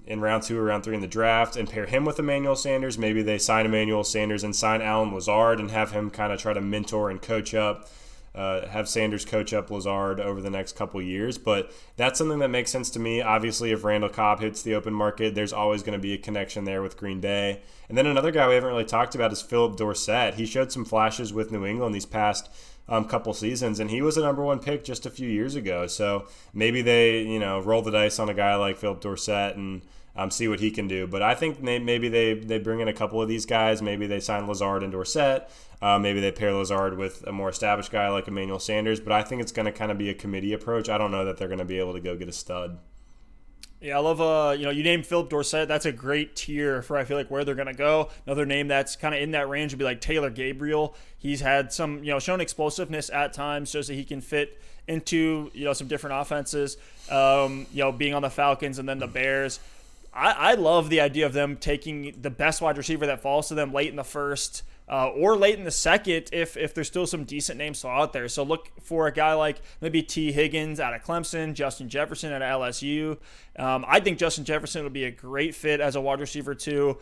in round 2 or round 3 in the draft and pair him with Emmanuel Sanders. Maybe they sign Emmanuel Sanders and sign Allen Lazard and have him kind of try to mentor and coach up. Have Sanders coach up Lazard over the next couple years. But that's something that makes sense to me. Obviously, if Randall Cobb hits the open market, there's always going to be a connection there with Green Bay. And then another guy we haven't really talked about is Philip Dorsett. He showed some flashes with New England these past couple seasons, and he was a number 1 pick just a few years ago. So maybe they, roll the dice on a guy like Philip Dorsett and see what he can do. But I think maybe they bring in a couple of these guys. Maybe they sign Lazard and Dorsett. Maybe they pair Lazard with a more established guy like Emmanuel Sanders. But I think it's going to kind of be a committee approach. I don't know that they're going to be able to go get a stud. Yeah, I love, you named Philip Dorsett. That's a great tier for, I feel like, where they're going to go. Another name that's kind of in that range would be like Taylor Gabriel. He's had some, shown explosiveness at times, shows that he can fit into, some different offenses, being on the Falcons and then the Bears. I love the idea of them taking the best wide receiver that falls to them late in the first or late in the second if there's still some decent names still out there. So look for a guy like maybe T. Higgins out of Clemson, Justin Jefferson at LSU. I think Justin Jefferson would be a great fit as a wide receiver too.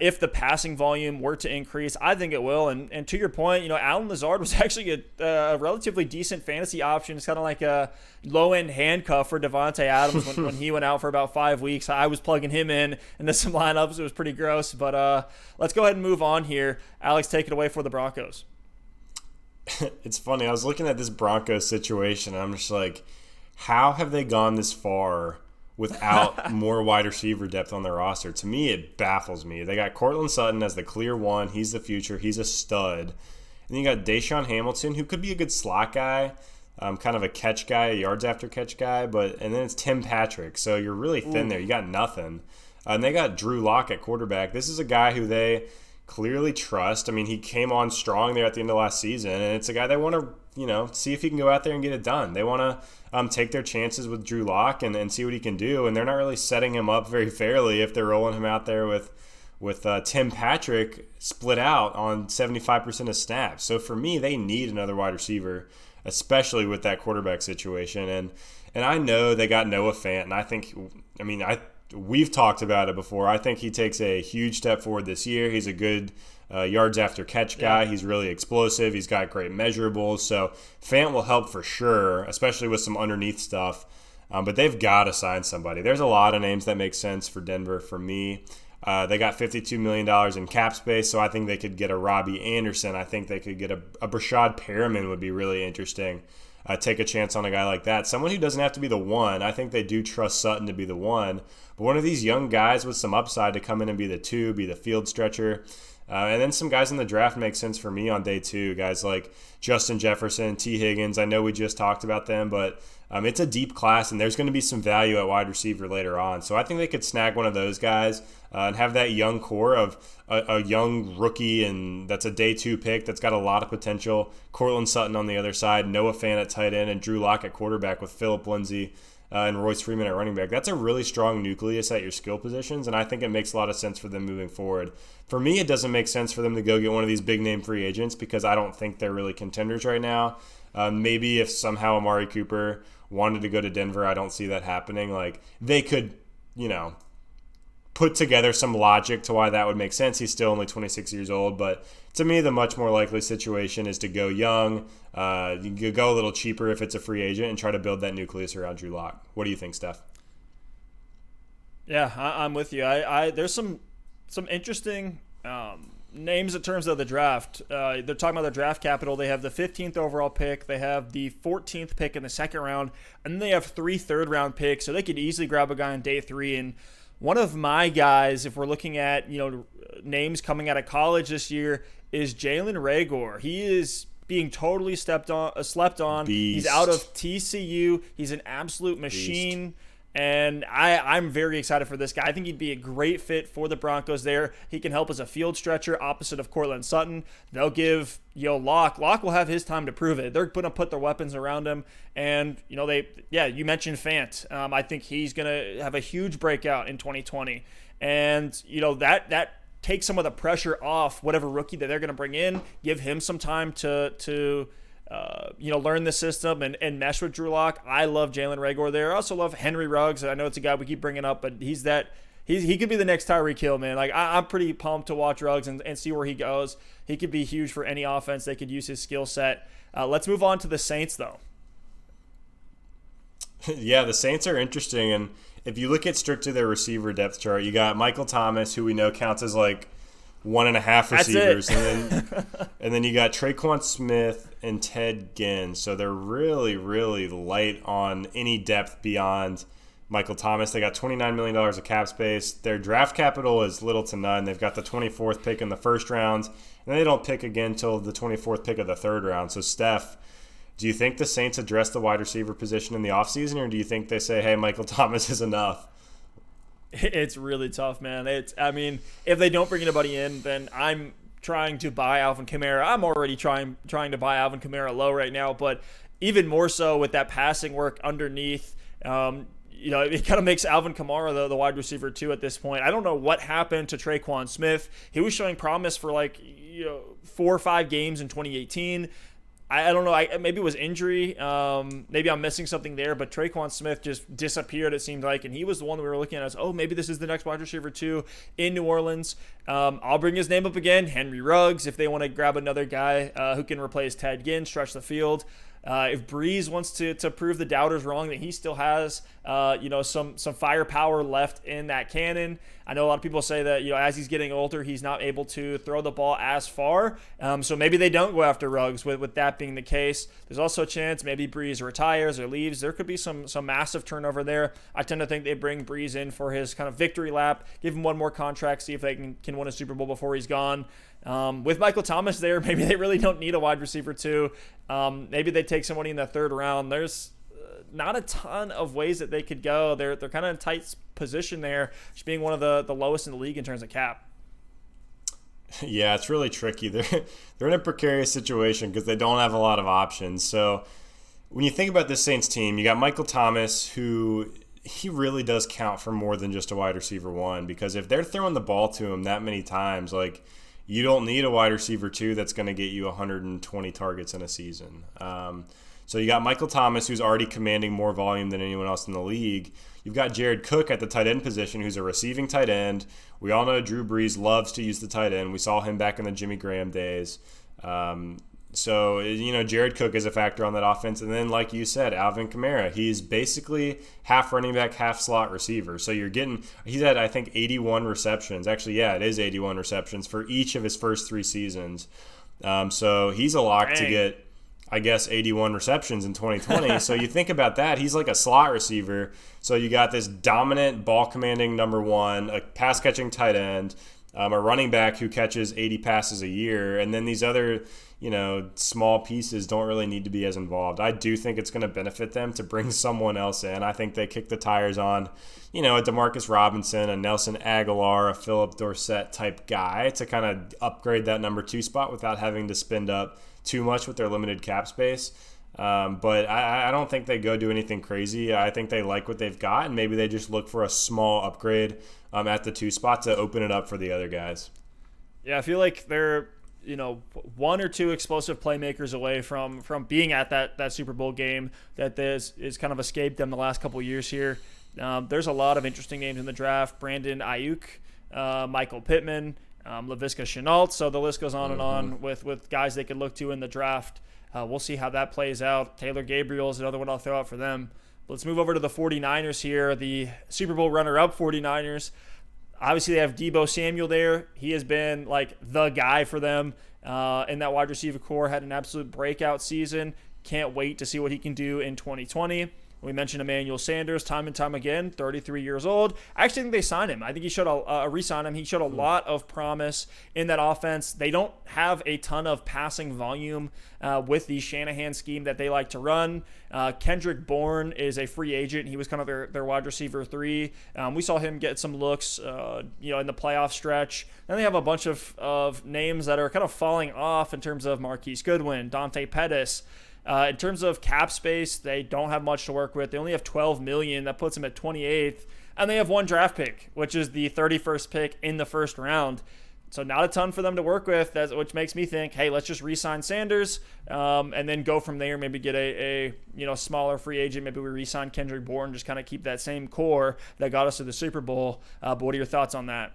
If the passing volume were to increase, I think it will. And to your point, Allen Lazard was actually a relatively decent fantasy option. It's kind of like a low-end handcuff for Devontae Adams when he went out for about 5 weeks. I was plugging him in some lineups. It was pretty gross. But let's go ahead and move on here. Alex, take it away for the Broncos. It's funny. I was looking at this Broncos situation, and I'm just like, how have they gone this far without more wide receiver depth on their roster? To me, it baffles me. They got Cortland Sutton as the clear one. He's the future. He's a stud. And then you got Deshaun Hamilton, who could be a good slot guy, kind of a catch guy, a yards after catch guy. And then it's Tim Patrick. So you're really thin there. You got nothing. And they got Drew Lock at quarterback. This is a guy who they clearly trust. I mean, he came on strong there at the end of last season, and it's a guy they want to, see if he can go out there and get it done. They want to take their chances with Drew Lock and see what he can do, and they're not really setting him up very fairly if they're rolling him out there with Tim Patrick split out on 75% of snaps. So for me, they need another wide receiver, especially with that quarterback situation. And I know they got Noah Fant, and we've talked about it before. I think he takes a huge step forward this year. He's a good yards after catch guy. Yeah. He's really explosive. He's got great measurables. So Fant will help for sure, especially with some underneath stuff. But they've got to sign somebody. There's a lot of names that make sense for Denver for me. They got $52 million in cap space, so I think they could get a Robbie Anderson. I think they could get a Brashad Perriman would be really interesting. Take a chance on a guy like that. Someone who doesn't have to be the one. I think they do trust Sutton to be the one. But one of these young guys with some upside to come in and be the 2, be the field stretcher. And then some guys in the draft make sense for me on day 2. Guys like Justin Jefferson, T. Higgins. I know we just talked about them, but it's a deep class, and there's going to be some value at wide receiver later on. So I think they could snag one of those guys and have that young core of a young rookie, and that's a day 2 pick that's got a lot of potential. Cortland Sutton on the other side, Noah Fant at tight end, and Drew Lock at quarterback with Phillip Lindsay and Royce Freeman at running back. That's a really strong nucleus at your skill positions, and I think it makes a lot of sense for them moving forward. For me, it doesn't make sense for them to go get one of these big-name free agents because I don't think they're really contenders right now. Maybe if somehow Amari Cooper wanted to go to Denver, I don't see that happening. Like, they could, put together some logic to why that would make sense. He's still only 26 years old, but to me, the much more likely situation is to go young. You could go a little cheaper if it's a free agent and try to build that nucleus around Drew Lock. What do you think, Steph? Yeah, I'm with you. There's some interesting names in terms of the draft. They're talking about the draft capital. They have the 15th overall pick. They have the 14th pick in the second round, and then they have 3 third-round picks. So they could easily grab a guy on day 3 and One of my guys, if we're looking at, names coming out of college this year, is Jalen Reagor. He is being totally slept on. Beast. He's out of TCU. He's an absolute machine. Beast. And I'm very excited for this guy. I think he'd be a great fit for the Broncos there. He can help as a field stretcher opposite of Cortland Sutton. They'll give, Locke will have his time to prove it. They're going to put their weapons around him. And, you mentioned Fant. I think he's going to have a huge breakout in 2020. And, that takes some of the pressure off whatever rookie that they're going to bring in, give him some time to learn the system and mesh with Drew Lock. I love Jalen Reagor there. I also love Henry Ruggs. I know it's a guy we keep bringing up, but he could be the next Tyreek Hill, man. Like I'm pretty pumped to watch Ruggs and see where he goes. He could be huge for any offense. They could use his skill set. Let's move on to the Saints, though. Yeah, the Saints are interesting, and if you look at strictly their receiver depth chart, you got Michael Thomas, who we know counts as like 1.5 receivers, and then you got Traquan Smith and Ted Ginn. So they're really, really light on any depth beyond Michael Thomas. They got $29 million of cap space. Their draft capital is little to none. They've got the 24th pick in the first round, and they don't pick again until the 24th pick of the third round. So Steph, do you think the Saints address the wide receiver position in the offseason, or do you think they say, hey, Michael Thomas is enough? It's really tough, man. If they don't bring anybody in, then I'm trying to buy Alvin Kamara. I'm already trying to buy Alvin Kamara low right now, but even more so with that passing work underneath, it kind of makes Alvin Kamara the wide receiver too at this point. I don't know what happened to Traquan Smith. He was showing promise for 4 or 5 games in 2018. I don't know. Maybe it was injury. Maybe I'm missing something there. But Traquan Smith just disappeared, it seemed like. And he was the one we were looking at as, maybe this is the next wide receiver too in New Orleans. I'll bring his name up again. Henry Ruggs, if they want to grab another guy who can replace Ted Ginn, stretch the field. If Breeze wants to prove the doubters wrong that he still has, some firepower left in that cannon. I know a lot of people say that, as he's getting older, he's not able to throw the ball as far. So maybe they don't go after Ruggs with that being the case. There's also a chance maybe Breeze retires or leaves. There could be some massive turnover there. I tend to think they bring Breeze in for his kind of victory lap, give him one more contract, see if they can win a Super Bowl before he's gone. With Michael Thomas there, maybe they really don't need a wide receiver too. Maybe they take somebody in the third round. There's not a ton of ways that they could go. They're kind of in a tight position there, just being one of the lowest in the league in terms of cap. Yeah, it's really tricky. They're in a precarious situation because they don't have a lot of options. So when you think about this Saints team, you got Michael Thomas, who he really does count for more than just a wide receiver one, because if they're throwing the ball to him that many times, you don't need a wide receiver two that's going to get you 120 targets in a season. So you got Michael Thomas, who's already commanding more volume than anyone else in the league. You've got Jared Cook at the tight end position, who's a receiving tight end. We all know Drew Brees loves to use the tight end. We saw him back in the Jimmy Graham days. So Jared Cook is a factor on that offense. And then, like you said, Alvin Kamara, he's basically half running back, half slot receiver. So he's had, I think, 81 receptions. Actually, yeah, it is 81 receptions for each of his first 3 seasons. So he's a lock to get, I guess, 81 receptions in 2020. So you think about that, he's like a slot receiver. So you got this dominant ball commanding number one, a pass catching tight end, a running back who catches 80 passes a year, and then these other small pieces don't really need to be as involved. I do think it's going to benefit them to bring someone else in. I think they kick the tires on, a DeMarcus Robinson, a Nelson Aguilar, a Philip Dorsett type guy to kind of upgrade that number 2 spot without having to spend up too much with their limited cap space. But I don't think they go do anything crazy. I think they like what they've got, and maybe they just look for a small upgrade at the 2 spot to open it up for the other guys. Yeah, I feel like they're 1 or 2 explosive playmakers away from being at that Super Bowl game that is kind of escaped them the last couple of years here. There's a lot of interesting names in the draft. Brandon Ayuk, Michael Pittman, Laviska Shenault. So the list goes on and on with guys they could look to in the draft. We'll see how that plays out. Taylor Gabriel is another one I'll throw out for them. Let's move over to the 49ers here, the Super Bowl runner-up 49ers. Obviously, they have Deebo Samuel there. He has been the guy for them in that wide receiver core. Had an absolute breakout season. Can't wait to see what he can do in 2020. We mentioned Emmanuel Sanders time and time again, 33 years old. I actually think they signed him. I think he showed re-sign him. He showed a lot of promise in that offense. They don't have a ton of passing volume with the Shanahan scheme that they like to run. Kendrick Bourne is a free agent. He was kind of their wide receiver 3. We saw him get some looks, in the playoff stretch. Then they have a bunch of names that are kind of falling off in terms of Marquise Goodwin, Dante Pettis. In terms of cap space, they don't have much to work with. They only have $12 million. That puts them at 28th. And they have one draft pick, which is the 31st pick in the first round. So not a ton for them to work with, which makes me think, hey, let's just re-sign Sanders and then go from there. Maybe get a smaller free agent. Maybe we re-sign Kendrick Bourne, just kind of keep that same core that got us to the Super Bowl. But what are your thoughts on that?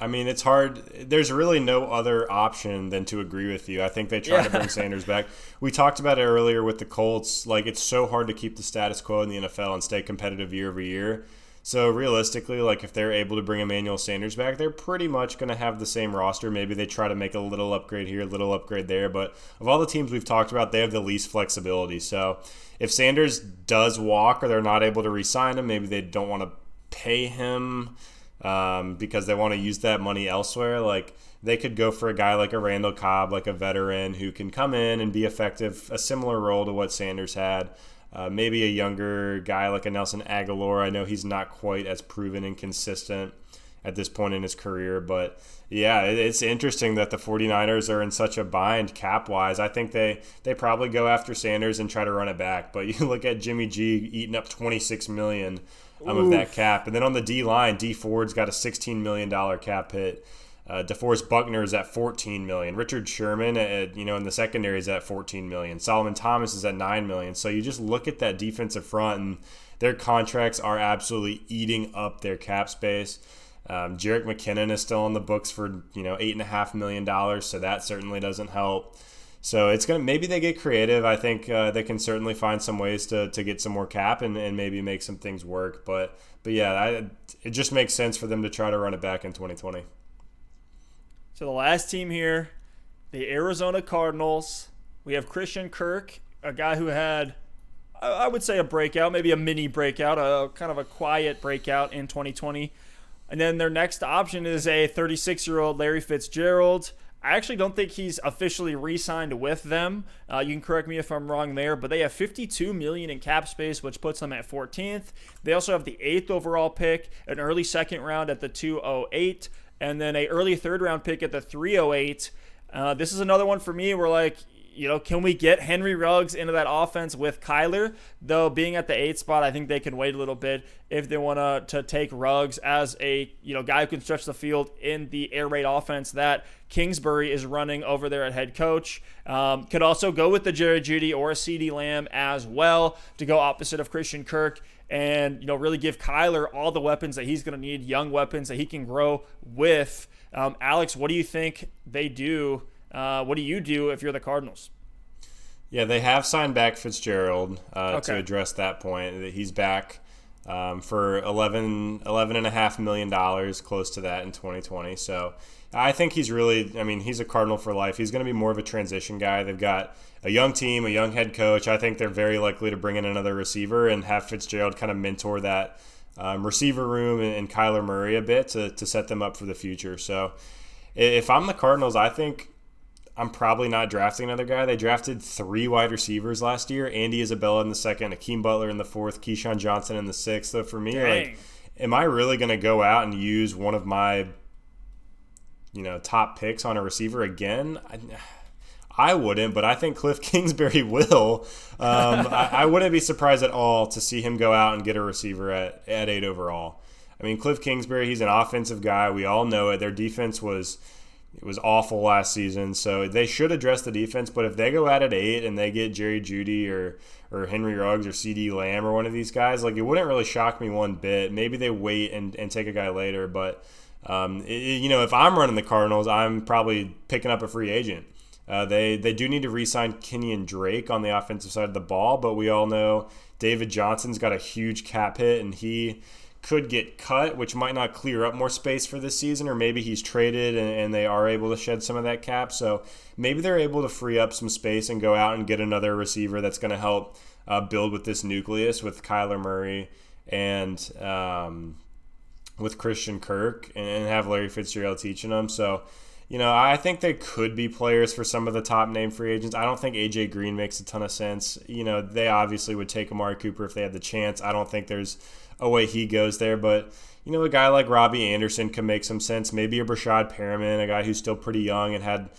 I mean, it's hard. There's really no other option than to agree with you. I think they try to bring Sanders back. We talked about it earlier with the Colts. Like, it's so hard to keep the status quo in the NFL and stay competitive year over year. So realistically, like, if they're able to bring Emmanuel Sanders back, they're pretty much going to have the same roster. Maybe they try to make a little upgrade here, a little upgrade there. But of all the teams we've talked about, they have the least flexibility. So if Sanders does walk or they're not able to re-sign him, maybe they don't want to pay him because they want to use that money elsewhere. Like, they could go for a guy like a Randall Cobb, like a veteran who can come in and be effective, a similar role to what Sanders had. Maybe a younger guy like a Nelson Aguilar. I know he's not quite as proven and consistent at this point in his career, but yeah, it's interesting that the 49ers are in such a bind cap-wise. I think they probably go after Sanders and try to run it back, but you look at Jimmy G eating up $26 million of that cap. And then on the D-line, D Ford's got a $16 million cap hit. DeForest Buckner is at $14 million. Richard Sherman, in the secondary is at $14 million. Solomon Thomas is at $9 million. So you just look at that defensive front, and their contracts are absolutely eating up their cap space. Jerick McKinnon is still on the books for $8.5 million, so that certainly doesn't help. So maybe they get creative. I think they can certainly find some ways to get some more cap and maybe make some things work. But yeah, it just makes sense for them to try to run it back in 2020. So the last team here, the Arizona Cardinals. We have Christian Kirk, a guy who had, I would say, a breakout, maybe a mini breakout, a kind of a quiet breakout in 2020. And then their next option is a 36-year-old Larry Fitzgerald. I actually don't think he's officially re-signed with them. You can correct me if I'm wrong there, but they have $52 million in cap space, which puts them at 14th. They also have the 8th overall pick, an early second round at the 208, and then a early third round pick at the 308. This is another one for me where, can we get Henry Ruggs into that offense with Kyler? Though being at the 8th spot, I think they can wait a little bit if they want to take Ruggs as a guy who can stretch the field in the air raid offense that Kingsbury is running over there at head coach. Could also go with the Jerry Jeudy or a CeeDee Lamb as well to go opposite of Christian Kirk and really give Kyler all the weapons that he's going to need, young weapons that he can grow with. Alex, what do you think they do? What do you do if you're the Cardinals? Yeah, they have signed back Fitzgerald to address that point. He's back for $11.5 million, close to that in 2020. So I think he's he's a Cardinal for life. He's going to be more of a transition guy. They've got a young team, a young head coach. I think they're very likely to bring in another receiver and have Fitzgerald kind of mentor that receiver room and Kyler Murray a bit to set them up for the future. So if I'm the Cardinals, I think I'm probably not drafting another guy. They drafted 3 wide receivers last year. Andy Isabella in the 2nd, Akeem Butler in the 4th, Keyshawn Johnson in the 6th. So for me, am I really going to go out and use one of my top picks on a receiver again? I wouldn't, but I think Cliff Kingsbury will. I wouldn't be surprised at all to see him go out and get a receiver at 8 overall. I mean, Cliff Kingsbury, he's an offensive guy. We all know it. Their defense was awful last season, so they should address the defense. But if they go out at 8 and they get Jerry Jeudy or Henry Ruggs or CeeDee Lamb or one of these guys, it wouldn't really shock me one bit. Maybe they wait and take a guy later, but if I'm running the Cardinals, I'm probably picking up a free agent. They do need to re-sign Kenyon Drake on the offensive side of the ball, but we all know David Johnson's got a huge cap hit, and he could get cut, which might not clear up more space for this season, or maybe he's traded and they are able to shed some of that cap. So maybe they're able to free up some space and go out and get another receiver that's going to help build with this nucleus with Kyler Murray and with Christian Kirk and have Larry Fitzgerald teaching them. So, I think they could be players for some of the top name free agents. I don't think A.J. Green makes a ton of sense. They obviously would take Amari Cooper if they had the chance. I don't think there's a way he goes there. But, a guy like Robbie Anderson could make some sense. Maybe a Brashad Perriman, a guy who's still pretty young and had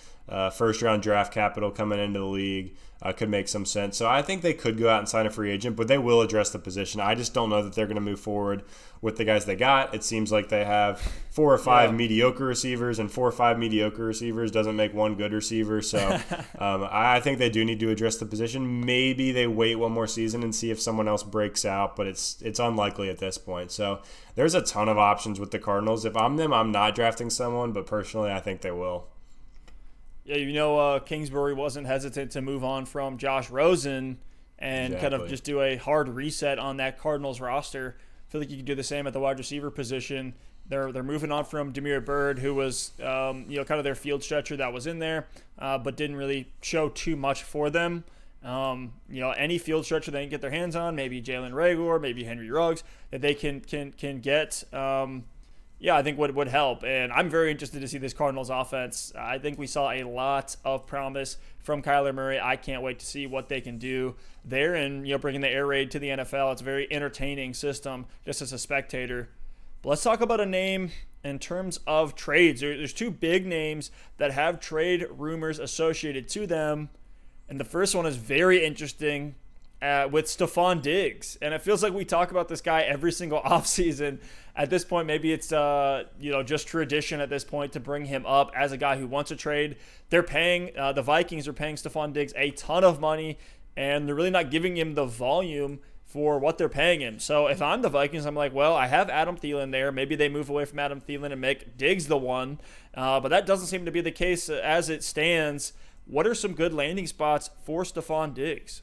first-round draft capital coming into the league, could make some sense. So I think they could go out and sign a free agent, but they will address the position. I just don't know that they're going to move forward with the guys they got. It seems like they have 4 or 5 mediocre receivers, and 4 or 5 mediocre receivers doesn't make one good receiver. So I think they do need to address the position. Maybe they wait one more season and see if someone else breaks out, but it's unlikely at this point. So there's a ton of options with the Cardinals. If I'm them, I'm not drafting someone, but personally I think they will. Yeah, Kingsbury wasn't hesitant to move on from Josh Rosen and kind of just do a hard reset on that Cardinals roster. I feel like you could do the same at the wide receiver position. They're moving on from Damiere Byrd, who was kind of their field stretcher that was in there, but didn't really show too much for them. Any field stretcher they can get their hands on, maybe Jalen Reagor, maybe Henry Ruggs, that they can get. I think would help. And I'm very interested to see this Cardinals offense. I think we saw a lot of promise from Kyler Murray. I can't wait to see what they can do there and, bringing the air raid to the NFL. It's a very entertaining system just as a spectator. But let's talk about a name in terms of trades. There's 2 big names that have trade rumors associated to them. And the first one is very interesting with Stefon Diggs. And it feels like we talk about this guy every single offseason. At this point, maybe it's just tradition at this point to bring him up as a guy who wants a trade. They're paying the Vikings are paying Stefon Diggs a ton of money, and they're really not giving him the volume for what they're paying him. So if I'm the Vikings, I'm like, well, I have Adam Thielen there. Maybe they move away from Adam Thielen and make Diggs the one. But that doesn't seem to be the case as it stands. What are some good landing spots for Stefon Diggs?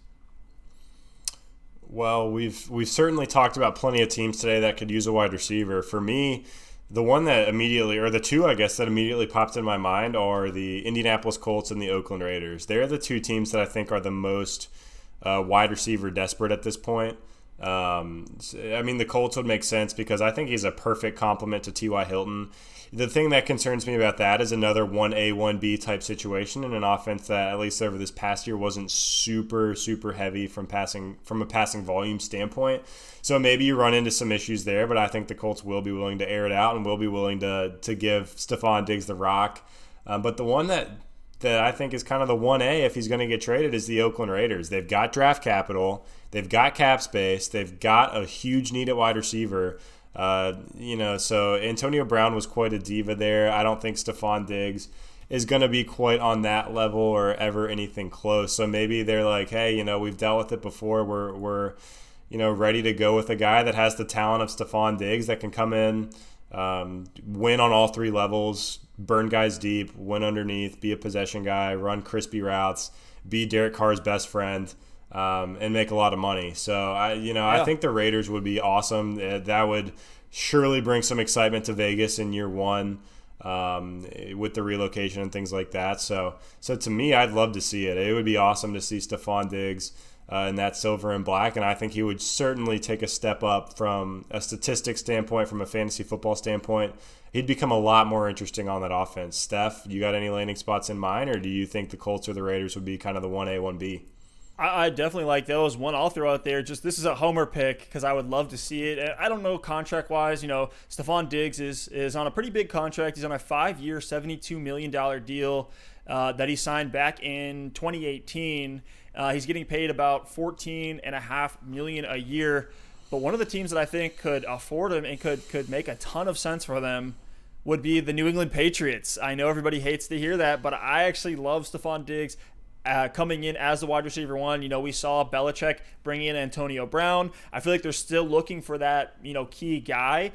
Well, we've certainly talked about plenty of teams today that could use a wide receiver. For me, the one that immediately, or the 2, I guess, that immediately popped in my mind are the Indianapolis Colts and the Oakland Raiders. They're the 2 teams that I think are the most wide receiver desperate at this point. The Colts would make sense because I think he's a perfect complement to T.Y. Hilton. The thing that concerns me about that is another 1A, 1B type situation in an offense that, at least over this past year, wasn't super, super heavy from a passing volume standpoint. So maybe you run into some issues there, but I think the Colts will be willing to air it out and will be willing to give Stefon Diggs the rock. But the one that I think is kind of the 1A if he's going to get traded is the Oakland Raiders. They've got draft capital. They've got cap space. They've got a huge need at wide receiver. So Antonio Brown was quite a diva there. I don't think Stefon Diggs is going to be quite on that level or ever anything close. So maybe they're like, hey, we've dealt with it before. We're ready to go with a guy that has the talent of Stefon Diggs that can come in, win on all 3 levels, burn guys deep, win underneath, be a possession guy, run crispy routes, be Derek Carr's best friend, and make a lot of money. So I think the Raiders would be awesome. That would surely bring some excitement to Vegas in year 1 with the relocation and things like that. So to me, I'd love to see it. It would be awesome to see Stefon Diggs in that silver and black, and I think he would certainly take a step up from a statistics standpoint, from a fantasy football standpoint. He'd become a lot more interesting on that offense. Steph, you got any landing spots in mind, or do you think the Colts or the Raiders would be kind of the 1A, 1B? I definitely like those. One I'll throw out there, just this is a homer pick because I would love to see it. I don't know contract-wise. Stefon Diggs is on a pretty big contract. He's on a 5-year, $72 million deal that he signed back in 2018. He's getting paid about $14.5 million a year. But one of the teams that I think could afford him and could make a ton of sense for them would be the New England Patriots. I know everybody hates to hear that, but I actually love Stefon Diggs coming in as the wide receiver 1. We saw Belichick bring in Antonio Brown. I feel like they're still looking for that, key guy.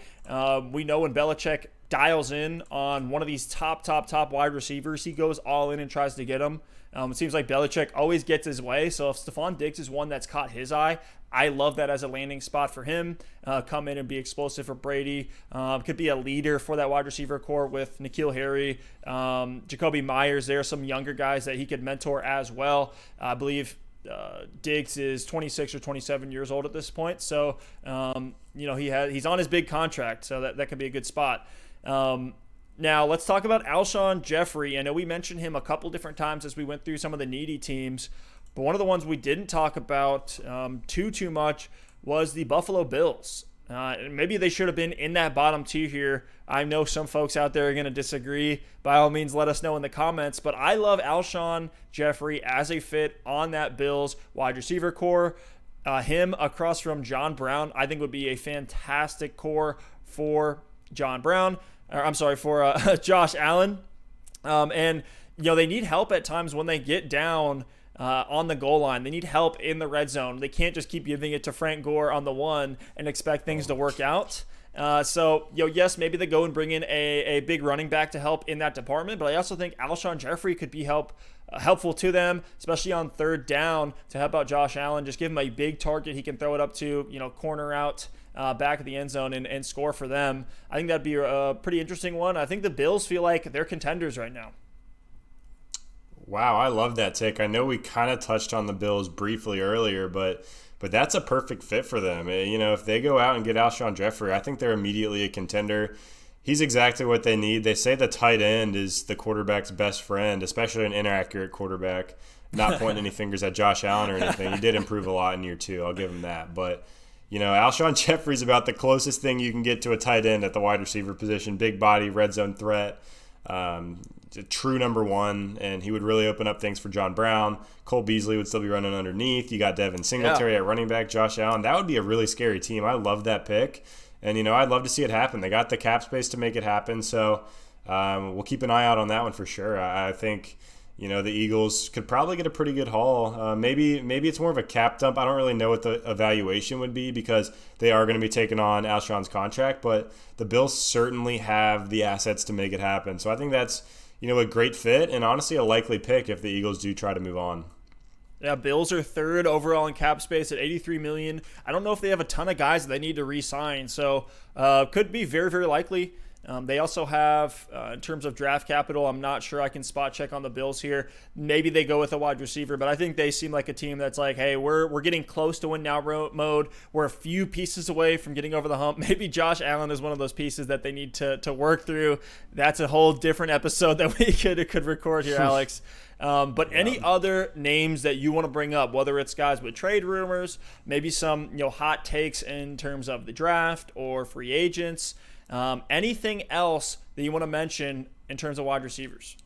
We know when Belichick dials in on one of these top wide receivers, he goes all in and tries to get them. It seems like Belichick always gets his way. So if Stefon Diggs is one that's caught his eye, I love that as a landing spot for him. Come in and be explosive for Brady. Could be a leader for that wide receiver core with N'Keal Harry, Jacoby Myers. There are some younger guys that he could mentor as well. I believe Diggs is 26 or 27 years old at this point. So, he's on his big contract, so that could be a good spot. Now, let's talk about Alshon Jeffrey. I know we mentioned him a couple different times as we went through some of the needy teams, but one of the ones we didn't talk about too much was the Buffalo Bills. Maybe they should have been in that bottom tier here. I know some folks out there are going to disagree. By all means, let us know in the comments. But I love Alshon Jeffrey as a fit on that Bills wide receiver core. Him across from John Brown, I think would be a fantastic core for for Josh Allen. And they need help at times when they get down on the goal line. They need help in the red zone. They can't just keep giving it to Frank Gore on the one and expect things to work out. Yes, maybe they go and bring in a big running back to help in that department, but I also think Alshon Jeffrey could be helpful to them, especially on third down, to help out Josh Allen. Just give him a big target he can throw it up to, corner out back of the end zone and score for them. I think that'd be a pretty interesting one. I think the Bills feel like they're contenders right now. Wow, I love that take. I know we kind of touched on the Bills briefly earlier, but that's a perfect fit for them. If they go out and get Alshon Jeffrey, I think they're immediately a contender. He's exactly what they need. They say the tight end is the quarterback's best friend, especially an inaccurate quarterback. Not pointing any fingers at Josh Allen or anything. He did improve a lot in year 2. I'll give him that. But, Alshon Jeffrey's about the closest thing you can get to a tight end at the wide receiver position. Big body, red zone threat. A true number 1, and he would really open up things for John Brown. Cole Beasley would still be running underneath. You got Devin Singletary at running back, Josh Allen. That would be a really scary team. I love that pick, and I'd love to see it happen. They got the cap space to make it happen, so we'll keep an eye out on that one for sure. I think the Eagles could probably get a pretty good haul. Maybe it's more of a cap dump. I don't really know what the evaluation would be because they are going to be taking on Alshon's contract, but the Bills certainly have the assets to make it happen. So I think that's a great fit and honestly a likely pick if the Eagles do try to move on. Yeah, Bills are third overall in cap space at $83 million. I don't know if they have a ton of guys that they need to re-sign, so could be very, very likely. They also have, in terms of draft capital, I'm not sure I can spot check on the Bills here. Maybe they go with a wide receiver, but I think they seem like a team that's like, hey, we're getting close to win now mode. We're a few pieces away from getting over the hump. Maybe Josh Allen is one of those pieces that they need to work through. That's a whole different episode that we could record here, Alex. But any other names that you want to bring up, whether it's guys with trade rumors, maybe some hot takes in terms of the draft or free agents, anything else that you want to mention in terms of wide receivers?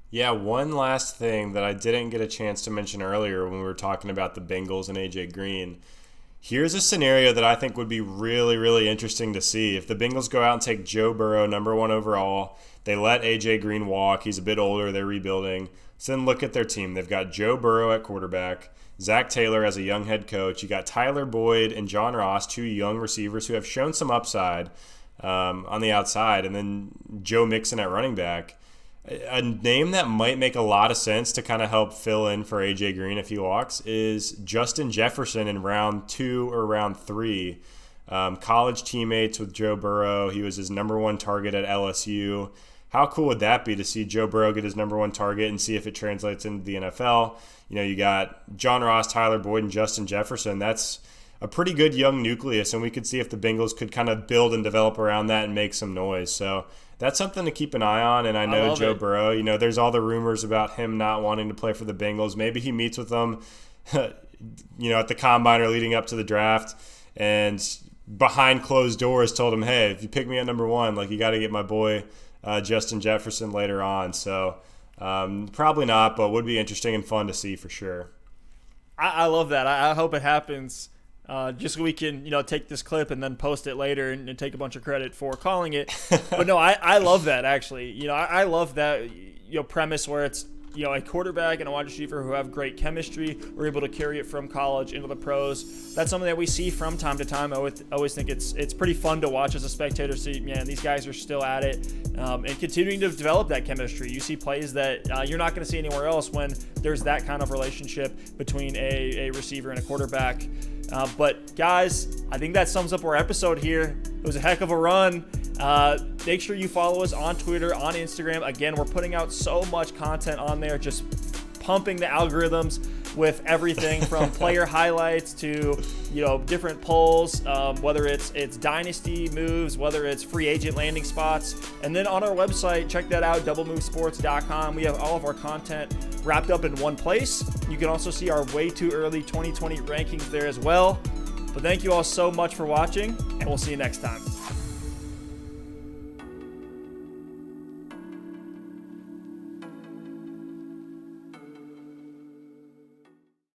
Yeah, one last thing that I didn't get a chance to mention earlier when we were talking about the Bengals and AJ Green. Here's a scenario that I think would be really, really interesting to see. If the Bengals go out and take Joe Burrow, number 1 overall, they let AJ Green walk. He's a bit older. They're rebuilding. So then look at their team. They've got Joe Burrow at quarterback, Zach Taylor as a young head coach. You got Tyler Boyd and John Ross, 2 young receivers who have shown some upside on the outside, and then Joe Mixon at running back. A name that might make a lot of sense to kind of help fill in for AJ Green if he walks is Justin Jefferson in round 2 or round 3. College teammates with Joe Burrow. He was his number 1 target at LSU. How cool would that be to see Joe Burrow get his number 1 target and see if it translates into the NFL? You got John Ross, Tyler Boyd, and Justin Jefferson. That's a pretty good young nucleus, and we could see if the Bengals could kind of build and develop around that and make some noise. So that's something to keep an eye on. And I know Joe Burrow, there's all the rumors about him not wanting to play for the Bengals. Maybe he meets with them, at the combine or leading up to the draft, and behind closed doors told him, hey, if you pick me at number 1, you got to get my boy Justin Jefferson later on. So probably not, but would be interesting and fun to see for sure. I love that. I hope it happens. Just so we can, take this clip and then post it later and take a bunch of credit for calling it. But no, I love that actually. I love that, premise where it's, a quarterback and a wide receiver who have great chemistry are able to carry it from college into the pros. That's something that we see from time to time. I always think it's pretty fun to watch as a spectator. See, man, these guys are still at it and continuing to develop that chemistry. You see plays that you're not going to see anywhere else when there's that kind of relationship between a receiver and a quarterback. But guys, I think that sums up our episode here. It was a heck of a run. Make sure you follow us on Twitter, on Instagram. Again, we're putting out so much content on there, just pumping the algorithms. with everything from player highlights to, different polls, whether it's dynasty moves, whether it's free agent landing spots. And then on our website, check that out, doublemovesports.com. We have all of our content wrapped up in one place. You can also see our way too early 2020 rankings there as well. But thank you all so much for watching, and we'll see you next time.